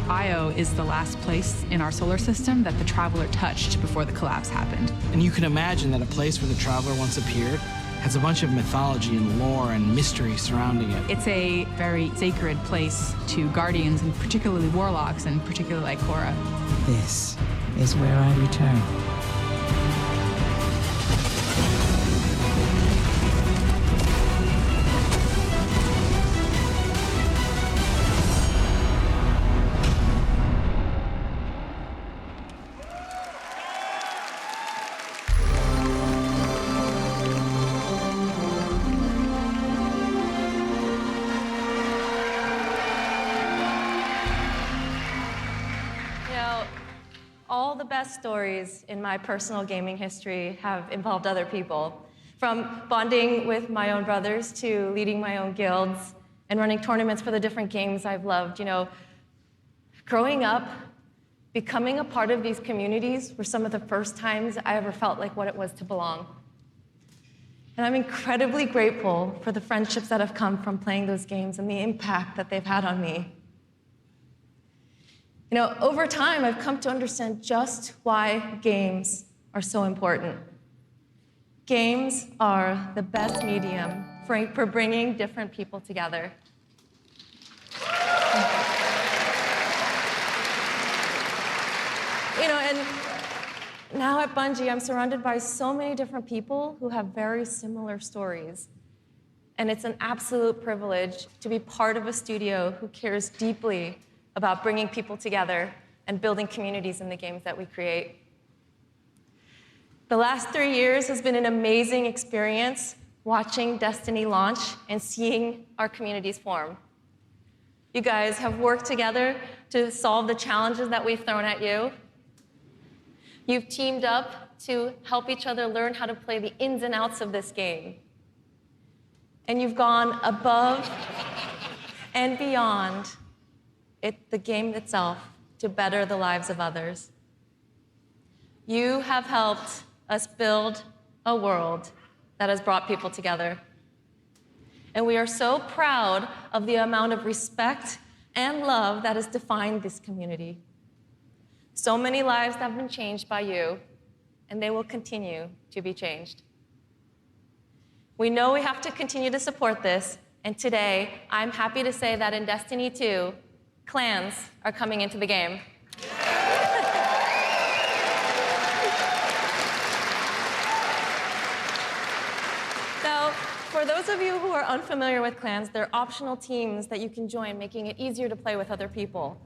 Io is the last place in our solar system that the Traveler touched before the collapse happened. And you can imagine that a place where the Traveler once appeared has a bunch of mythology and lore and mystery surrounding it. It's a very sacred place to Guardians, and particularly Warlocks, and particularly like Korra. This is where I return. the best stories in my personal gaming history have involved other people. From bonding with my own brothers to leading my own guilds and running tournaments for the different games I've loved. You know, growing up, becoming a part of these communities were some of the first times I ever felt like what it was to belong. And I'm incredibly grateful for the friendships that have come from playing those games and the impact that they've had on me. You know, over time, I've come to understand just why games are so important. Games are the best medium for bringing different people together. You know, and now at Bungie, I'm surrounded by so many different people who have very similar stories. And it's an absolute privilege to be part of a studio who cares deeply about bringing people together and building communities in the games that we create. The last 3 years has been an amazing experience watching Destiny launch and seeing our communities form. You guys have worked together to solve the challenges that we've thrown at you. You've teamed up to help each other learn how to play the ins and outs of this game. And you've gone above and beyond the game itself to better the lives of others. You have helped us build a world that has brought people together. And we are so proud of the amount of respect and love that has defined this community. So many lives have been changed by you, and they will continue to be changed. We know we have to continue to support this, and today, I'm happy to say that in Destiny 2, clans are coming into the game. Now, for those of you who are unfamiliar with clans, they're optional teams that you can join, making it easier to play with other people.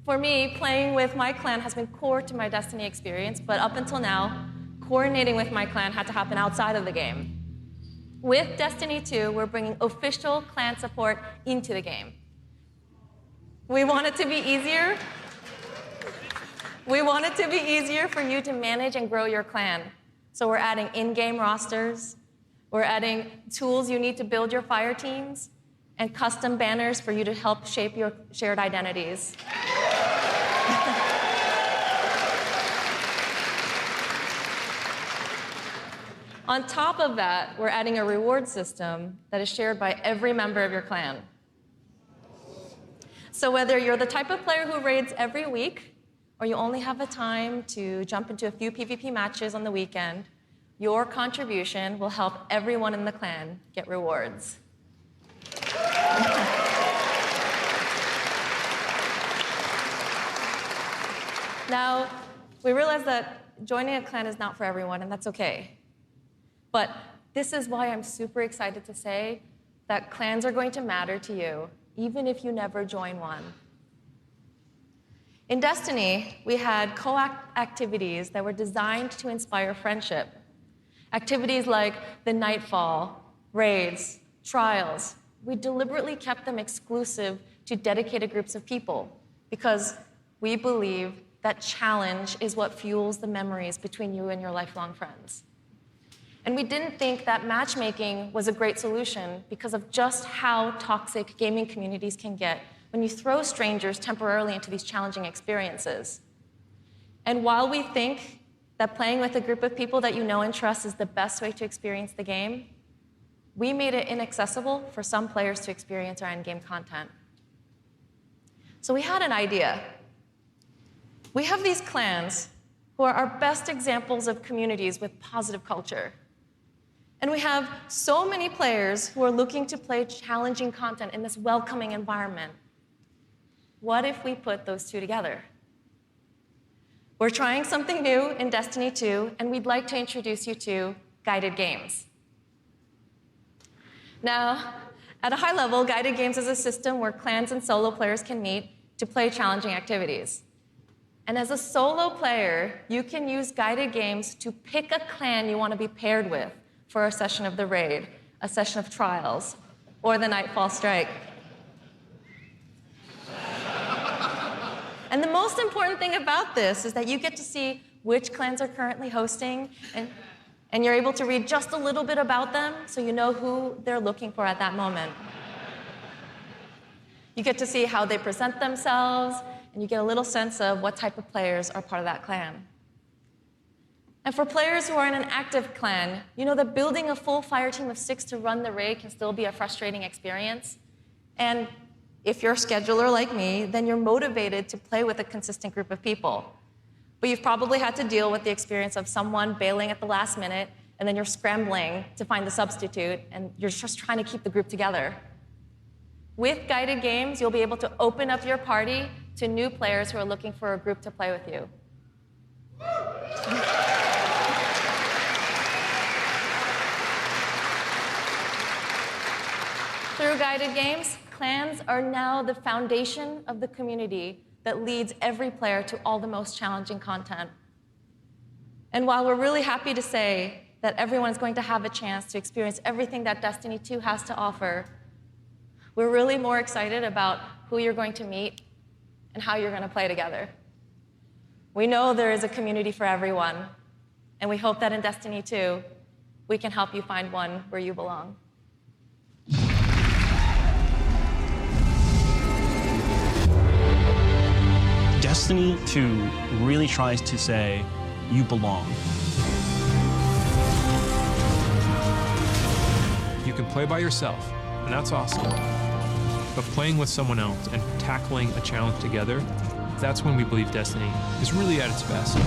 For me, playing with my clan has been core to my Destiny experience, but up until now, coordinating with my clan had to happen outside of the game. With Destiny 2, we're bringing official clan support into the game. We want it to be easier. We want it to be easier for you to manage and grow your clan. So we're adding in-game rosters, we're adding tools you need to build your fire teams, and custom banners for you to help shape your shared identities. On top of that, we're adding a reward system that is shared by every member of your clan. So whether you're the type of player who raids every week, or you only have the time to jump into a few PvP matches on the weekend, your contribution will help everyone in the clan get rewards. Now, we realize that joining a clan is not for everyone, and that's okay. But this is why I'm super excited to say that clans are going to matter to you, even if you never join one. In Destiny, we had co-op activities that were designed to inspire friendship. Activities like the Nightfall, raids, trials. We deliberately kept them exclusive to dedicated groups of people because we believe that challenge is what fuels the memories between you and your lifelong friends. And we didn't think that matchmaking was a great solution because of just how toxic gaming communities can get when you throw strangers temporarily into these challenging experiences. And while we think that playing with a group of people that you know and trust is the best way to experience the game, we made it inaccessible for some players to experience our endgame content. So we had an idea. We have these clans who are our best examples of communities with positive culture. And we have so many players who are looking to play challenging content in this welcoming environment. What if we put those two together? We're trying something new in Destiny 2, and we'd like to introduce you to guided games. Now, at a high level, guided games is a system where clans and solo players can meet to play challenging activities. And as a solo player, you can use guided games to pick a clan you want to be paired with for a session of the raid, a session of trials, or the Nightfall Strike. And the most important thing about this is that you get to see which clans are currently hosting, and you're able to read just a little bit about them so you know who they're looking for at that moment. You get to see how they present themselves, and you get a little sense of what type of players are part of that clan. And for players who are in an active clan, you know that building a full fire team of 6 to run the raid can still be a frustrating experience. And if you're a scheduler like me, then you're motivated to play with a consistent group of people. But you've probably had to deal with the experience of someone bailing at the last minute, and then you're scrambling to find the substitute, and you're just trying to keep the group together. With guided games, you'll be able to open up your party to new players who are looking for a group to play with you. Through guided games, clans are now the foundation of the community that leads every player to all the most challenging content. And while we're really happy to say that everyone is going to have a chance to experience everything that Destiny 2 has to offer, we're really more excited about who you're going to meet and how you're going to play together. We know there is a community for everyone, and we hope that in Destiny 2, we can help you find one where you belong. Destiny 2 really tries to say, you belong. You can play by yourself, and that's awesome. But playing with someone else and tackling a challenge together, that's when we believe Destiny is really at its best.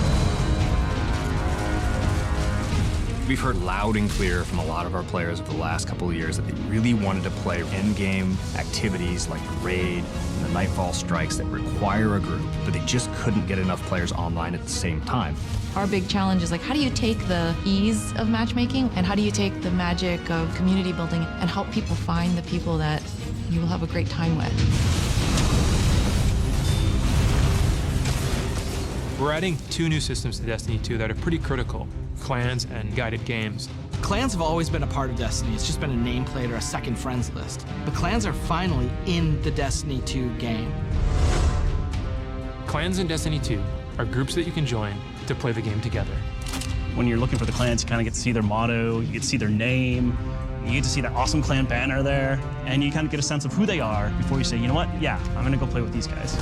We've heard loud and clear from a lot of our players over the last couple of years that they really wanted to play in-game activities like the raid and the Nightfall strikes that require a group, but they just couldn't get enough players online at the same time. Our big challenge is like, how do you take the ease of matchmaking and how do you take the magic of community building and help people find the people that you will have a great time with? We're adding 2 new systems to Destiny 2 that are pretty critical: clans and guided games. Clans have always been a part of Destiny. It's just been a nameplate or a second friends list. But clans are finally in the Destiny 2 game. Clans in Destiny 2 are groups that you can join to play the game together. When you're looking for the clans, you kind of get to see their motto, you get to see their name, you get to see that awesome clan banner there, and you kind of get a sense of who they are before you say, you know what, yeah, I'm gonna go play with these guys.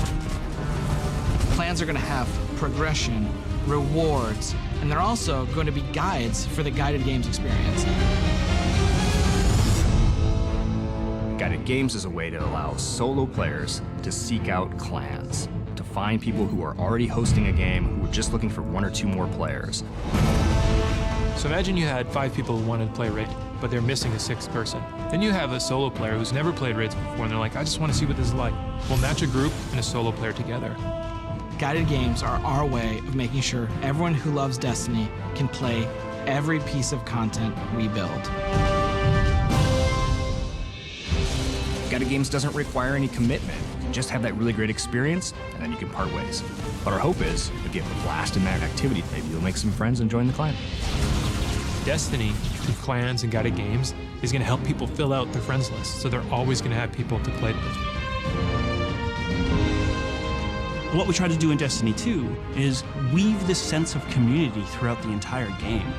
Clans are gonna have progression, rewards, and they're also going to be guides for the guided games experience. Guided games is a way to allow solo players to seek out clans, to find people who are already hosting a game who are just looking for 1 or 2 more players. So imagine you had 5 people who wanted to play raid, but they're missing a 6th person. Then you have a solo player who's never played raids before, and they're like, I just want to see what this is like. We'll match a group and a solo player together. Guided games are our way of making sure everyone who loves Destiny can play every piece of content we build. Guided games doesn't require any commitment. You can just have that really great experience, and then you can part ways. But our hope is, if you have a blast in that activity, maybe you'll make some friends and join the clan. Destiny, through clans and guided games, is going to help people fill out their friends list, so they're always going to have people to play with. What we try to do in Destiny 2 is weave this sense of community throughout the entire game.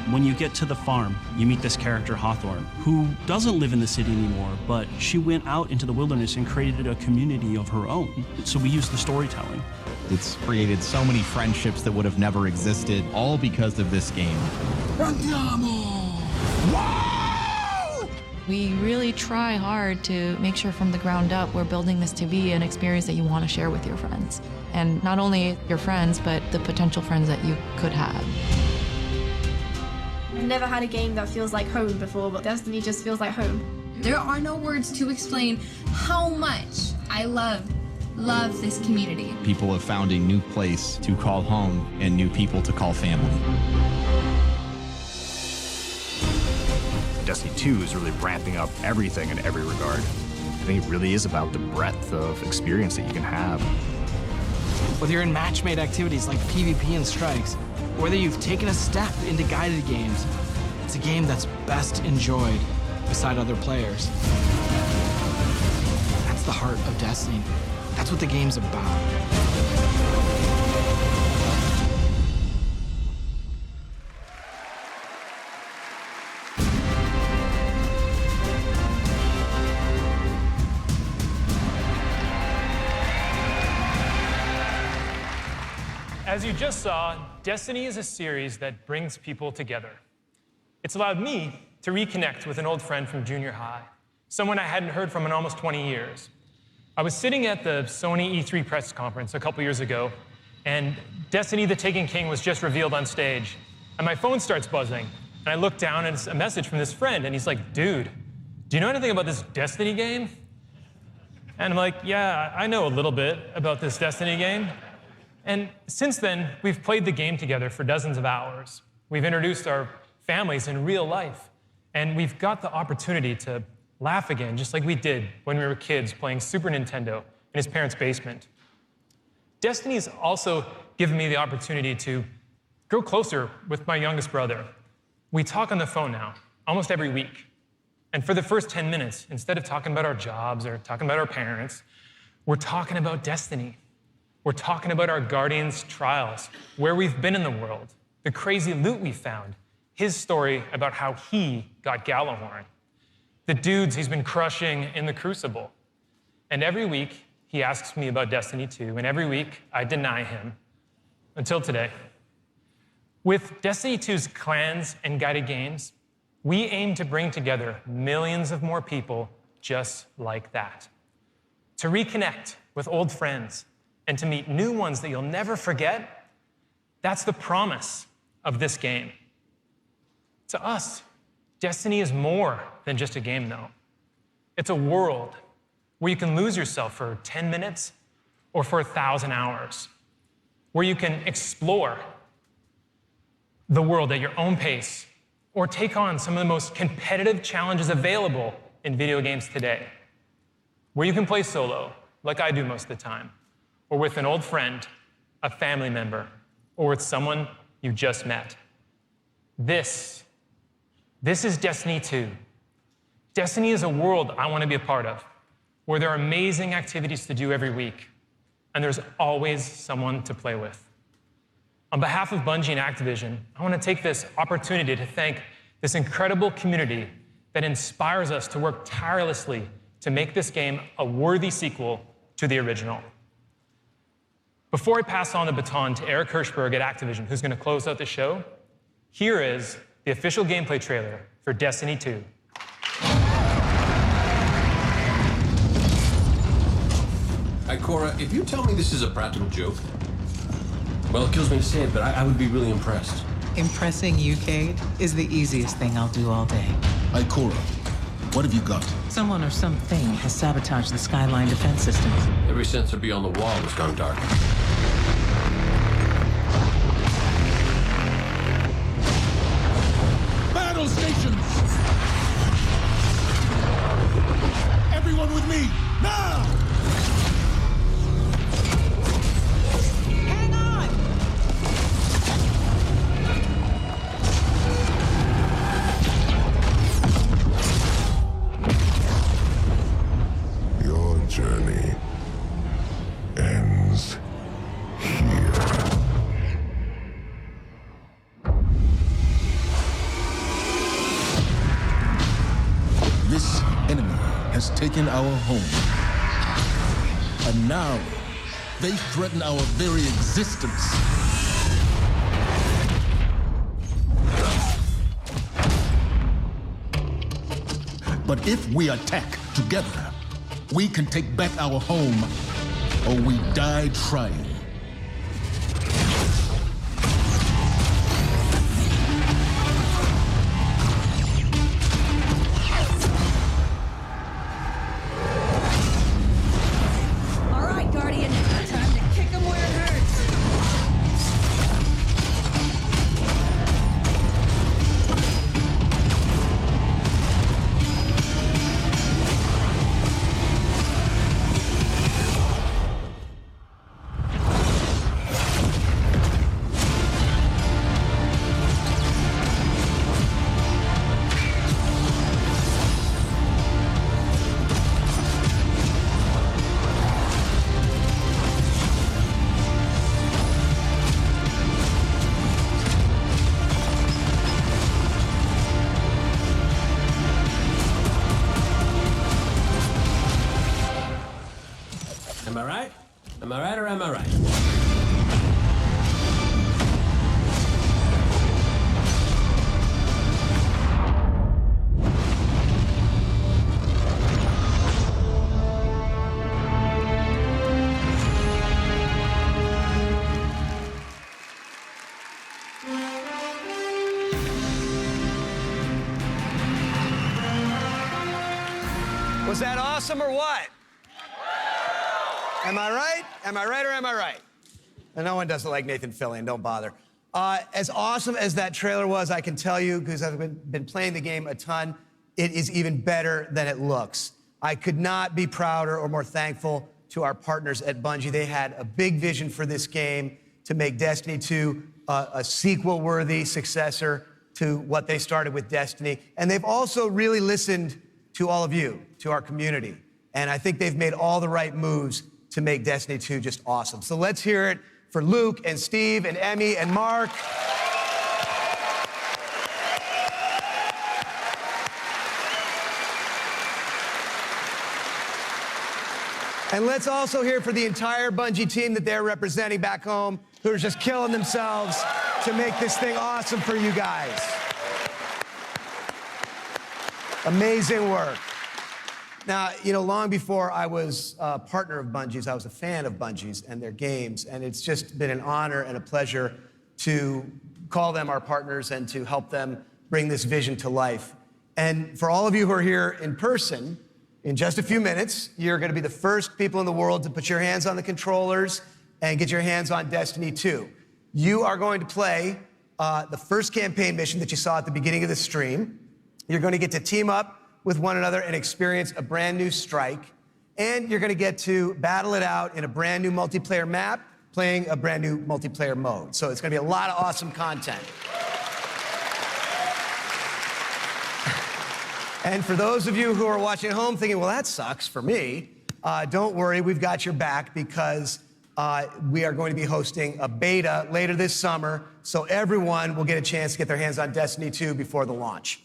When you get to the farm, you meet this character, Hawthorne, who doesn't live in the city anymore, but she went out into the wilderness and created a community of her own. So we use the storytelling. It's created so many friendships that would have never existed, all because of this game. We really try hard to make sure from the ground up we're building this to be an experience that you want to share with your friends. And not only your friends, but the potential friends that you could have. I've never had a game that feels like home before, but Destiny just feels like home. There are no words to explain how much I love this community. People have found a new place to call home and new people to call family. Destiny 2 is really ramping up everything in every regard. I think it really is about the breadth of experience that you can have. Whether you're in match-made activities like PvP and strikes, or whether you've taken a step into guided games, it's a game that's best enjoyed beside other players. That's the heart of Destiny. That's what the game's about. As you just saw, Destiny is a series that brings people together. It's allowed me to reconnect with an old friend from junior high, someone I hadn't heard from in almost 20 years. I was sitting at the Sony E3 press conference a couple years ago, and Destiny the Taken King was just revealed on stage. And my phone starts buzzing, and I look down, and it's a message from this friend, and he's like, dude, do you know anything about this Destiny game? And I'm like, yeah, I know a little bit about this Destiny game. And since then, we've played the game together for dozens of hours. We've introduced our families in real life, and we've got the opportunity to laugh again, just like we did when we were kids playing Super Nintendo in his parents' basement. Destiny's also given me the opportunity to grow closer with my youngest brother. We talk on the phone now, almost every week. And for the first 10 minutes, instead of talking about our jobs or talking about our parents, we're talking about Destiny. We're talking about our Guardian's trials, where we've been in the world, the crazy loot we found, his story about how he got Gallahorn, the dudes he's been crushing in the Crucible. And every week, he asks me about Destiny 2, and every week, I deny him, until today. With Destiny 2's clans and guided games, we aim to bring together millions of more people just like that, to reconnect with old friends, and to meet new ones that you'll never forget. That's the promise of this game. To us, Destiny is more than just a game, though. It's a world where you can lose yourself for 10 minutes or for 1,000 hours, where you can explore the world at your own pace or take on some of the most competitive challenges available in video games today, where you can play solo, like I do most of the time, or with an old friend, a family member, or with someone you just met. This is Destiny 2. Destiny is a world I want to be a part of, where there are amazing activities to do every week, and there's always someone to play with. On behalf of Bungie and Activision, I want to take this opportunity to thank this incredible community that inspires us to work tirelessly to make this game a worthy sequel to the original. Before I pass on the baton to Eric Hirschberg at Activision, who's going to close out the show, here is the official gameplay trailer for Destiny 2. Cora, if you tell me this is a practical joke, well, it kills me to say it, but I would be really impressed. Impressing you, Cade, is the easiest thing I'll do all day. Cora, what have you got? Someone or something has sabotaged the Skyline defense systems. Every sensor beyond the wall has gone dark. Battle stations! Everyone with me, now! Hang on! Your journey ends here. This enemy has taken our home. And now, they threaten our very existence. But if we attack together, we can take back our home, or we die trying. All right, Guardian. Time to kick him where it hurts. Am I right? Am I right or am I right? Was that awesome or what? Am I right? Am I right or am I right? And no one doesn't like Nathan Fillion, don't bother. As awesome as that trailer was, I can tell you, because I've been playing the game a ton, it is even better than it looks. I could not be prouder or more thankful to our partners at Bungie. They had a big vision for this game to make Destiny 2 a sequel-worthy successor to what they started with Destiny. And they've also really listened to all of you, to our community. And I think they've made all the right moves to make Destiny 2 just awesome. So let's hear it for Luke and Steve and Emmy and Mark. And let's also hear for the entire Bungie team that they're representing back home, who are just killing themselves to make this thing awesome for you guys. Amazing work. Now, you know, long before I was a partner of Bungie's, I was a fan of Bungie's and their games, and it's just been an honor and a pleasure to call them our partners and to help them bring this vision to life. And for all of you who are here in person, in just a few minutes, you're going to be the first people in the world to put your hands on the controllers and get your hands on Destiny 2. You are going to play the first campaign mission that you saw at the beginning of the stream. You're going to get to team up with one another and experience a brand new strike. And you're going to get to battle it out in a brand new multiplayer map, playing a brand new multiplayer mode. So it's going to be a lot of awesome content. And for those of you who are watching at home thinking, well, that sucks for me, don't worry, we've got your back, because we are going to be hosting a beta later this summer, so everyone will get a chance to get their hands on Destiny 2 before the launch.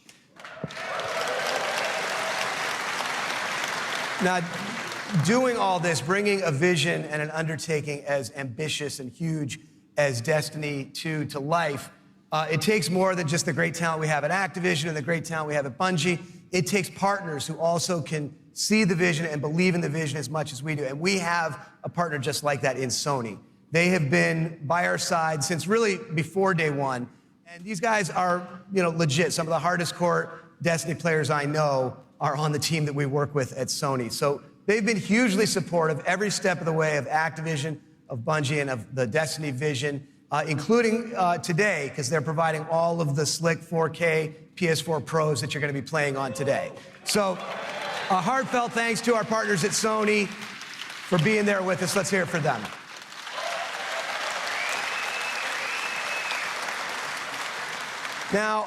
Now, doing all this, bringing a vision and an undertaking as ambitious and huge as Destiny 2 to life, it takes more than just the great talent we have at Activision and the great talent we have at Bungie. It takes partners who also can see the vision and believe in the vision as much as we do. And we have a partner just like that in Sony. They have been by our side since really before day one. And these guys are, you know, legit. Some of the hardest core Destiny players I know are on the team that we work with at Sony. So they've been hugely supportive every step of the way of Activision, of Bungie, and of the Destiny vision, including today, because they're providing all of the slick 4K PS4 Pros that you're going to be playing on today. So a heartfelt thanks to our partners at Sony for being there with us. Let's hear it for them. Now,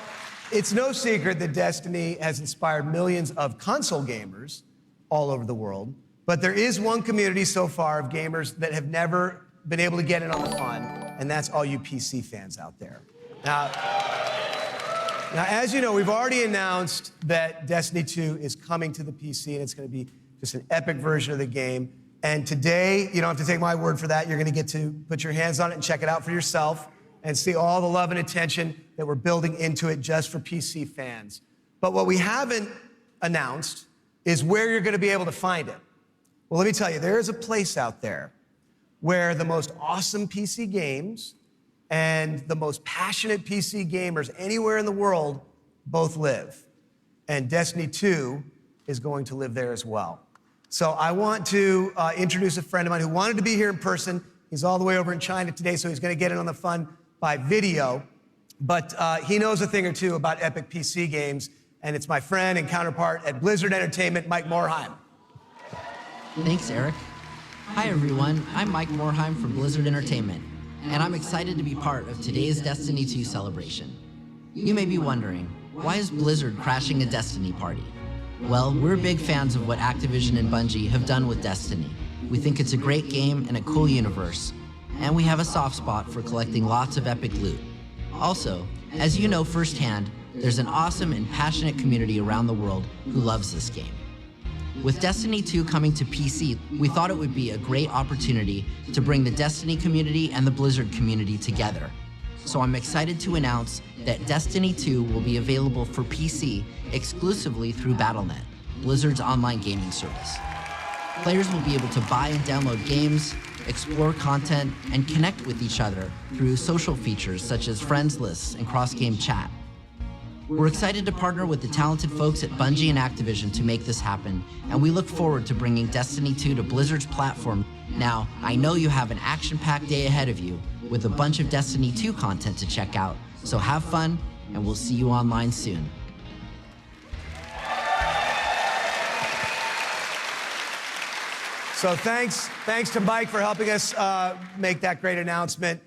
it's no secret that Destiny has inspired millions of console gamers all over the world, but there is one community so far of gamers that have never been able to get in on the fun, and that's all you PC fans out there. Now, as you know, we've already announced that Destiny 2 is coming to the PC, and it's going to be just an epic version of the game. And today, you don't have to take my word for that. You're going to get to put your hands on it and check it out for yourself and see all the love and attention that we're building into it just for PC fans. But what we haven't announced is where you're going to be able to find it. Well, let me tell you, there is a place out there where the most awesome PC games and the most passionate PC gamers anywhere in the world both live. And Destiny 2 is going to live there as well. So I want to introduce a friend of mine who wanted to be here in person. He's all the way over in China today, so he's going to get in on the fun by video. But he knows a thing or two about epic PC games, and it's my friend and counterpart at Blizzard Entertainment, Mike Morheim. Thanks, Eric. Hi, everyone. I'm Mike Morheim from Blizzard Entertainment, and I'm excited to be part of today's Destiny 2 celebration. You may be wondering, why is Blizzard crashing a Destiny party? Well, we're big fans of what Activision and Bungie have done with Destiny. We think it's a great game and a cool universe, and we have a soft spot for collecting lots of epic loot. Also, as you know firsthand, there's an awesome and passionate community around the world who loves this game. With Destiny 2 coming to PC, we thought it would be a great opportunity to bring the Destiny community and the Blizzard community together. So I'm excited to announce that Destiny 2 will be available for PC exclusively through Battle.net, Blizzard's online gaming service. Players will be able to buy and download games, explore content, and connect with each other through social features such as friends lists and cross-game chat. We're excited to partner with the talented folks at Bungie and Activision to make this happen, and we look forward to bringing Destiny 2 to Blizzard's platform. Now, I know you have an action-packed day ahead of you with a bunch of Destiny 2 content to check out, so have fun, and we'll see you online soon. So thanks to Mike for helping us make that great announcement.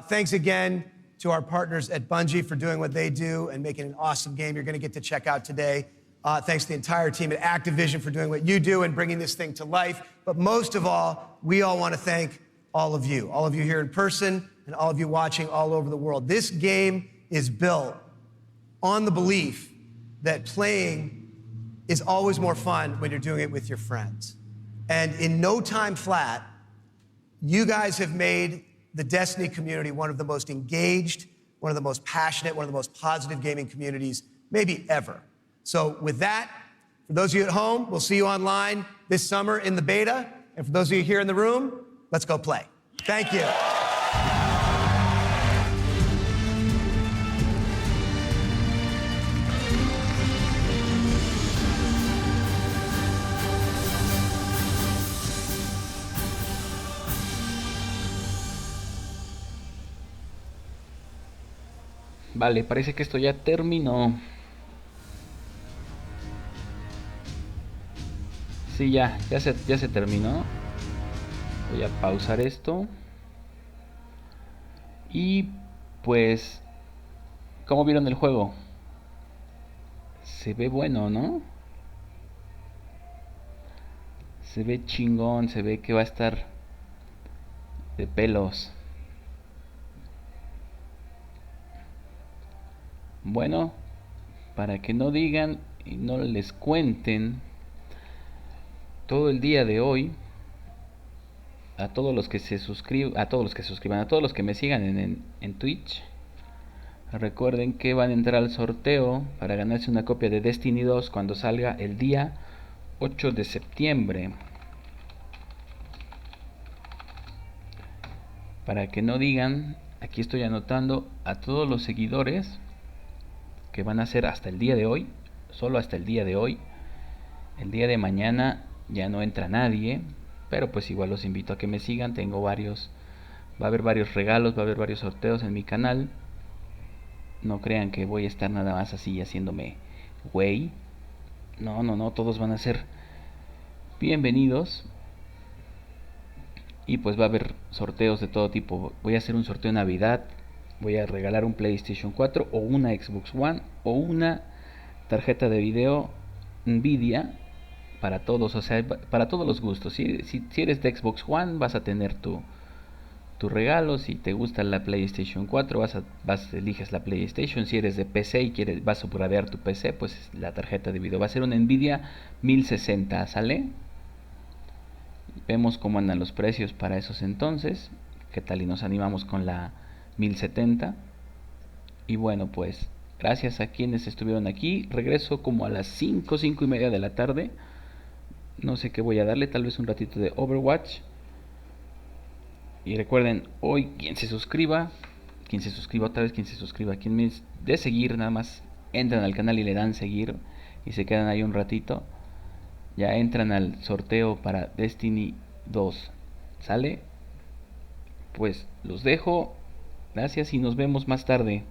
Thanks again to our partners at Bungie for doing what they do and making an awesome game you're going to get to check out today. Thanks to the entire team at Activision for doing what you do and bringing this thing to life. But most of all, we all want to thank all of you here in person and all of you watching all over the world. This game is built on the belief that playing is always more fun when you're doing it with your friends. And in no time flat, you guys have made the Destiny community one of the most engaged, one of the most passionate, one of the most positive gaming communities maybe ever. So with that, for those of you at home, we'll see you online this summer in the beta. And for those of you here in the room, let's go play. Thank you. Vale, parece que esto ya terminó. Sí, ya se terminó. Voy a pausar esto. Y pues, ¿cómo vieron el juego? Se ve bueno, ¿no? Se ve chingón, se ve que va a estar de pelos. Bueno, para que no digan y no les cuenten, todo el día de hoy, a todos los que se suscriban, a todos los que me sigan en Twitch, recuerden que van a entrar al sorteo para ganarse una copia de Destiny 2 cuando salga el día 8 de septiembre. Para que no digan, aquí estoy anotando a todos los seguidores que van a ser hasta el día de hoy, solo hasta el día de hoy. El día de mañana ya no entra nadie, pero pues igual los invito a que me sigan. Tengo varios, va a haber varios regalos, va a haber varios sorteos en mi canal. No crean que voy a estar nada más así haciéndome güey. No, todos van a ser bienvenidos. Y pues va a haber sorteos de todo tipo. Voy a hacer un sorteo de Navidad. Voy a regalar un PlayStation 4 o una Xbox One o una tarjeta de video Nvidia para todos, o sea, para todos los gustos. Si eres de Xbox One, vas a tener tu regalo. Si te gusta la PlayStation 4, eliges la PlayStation. Si eres de PC y vas a upgradear tu PC, pues la tarjeta de video va a ser una Nvidia 1060, ¿sale? Vemos cómo andan los precios para esos entonces. ¿Qué tal y nos animamos con la 1070? Y bueno, pues gracias a quienes estuvieron aquí. Regreso como a las 5 y media de la tarde. No sé qué voy a darle, tal vez un ratito de Overwatch. Y recuerden, hoy quien se suscriba otra vez, quien me dé seguir, nada más entran al canal y le dan seguir y se quedan ahí un ratito, ya entran al sorteo para Destiny 2, ¿sale? Pues los dejo, gracias y nos vemos más tarde.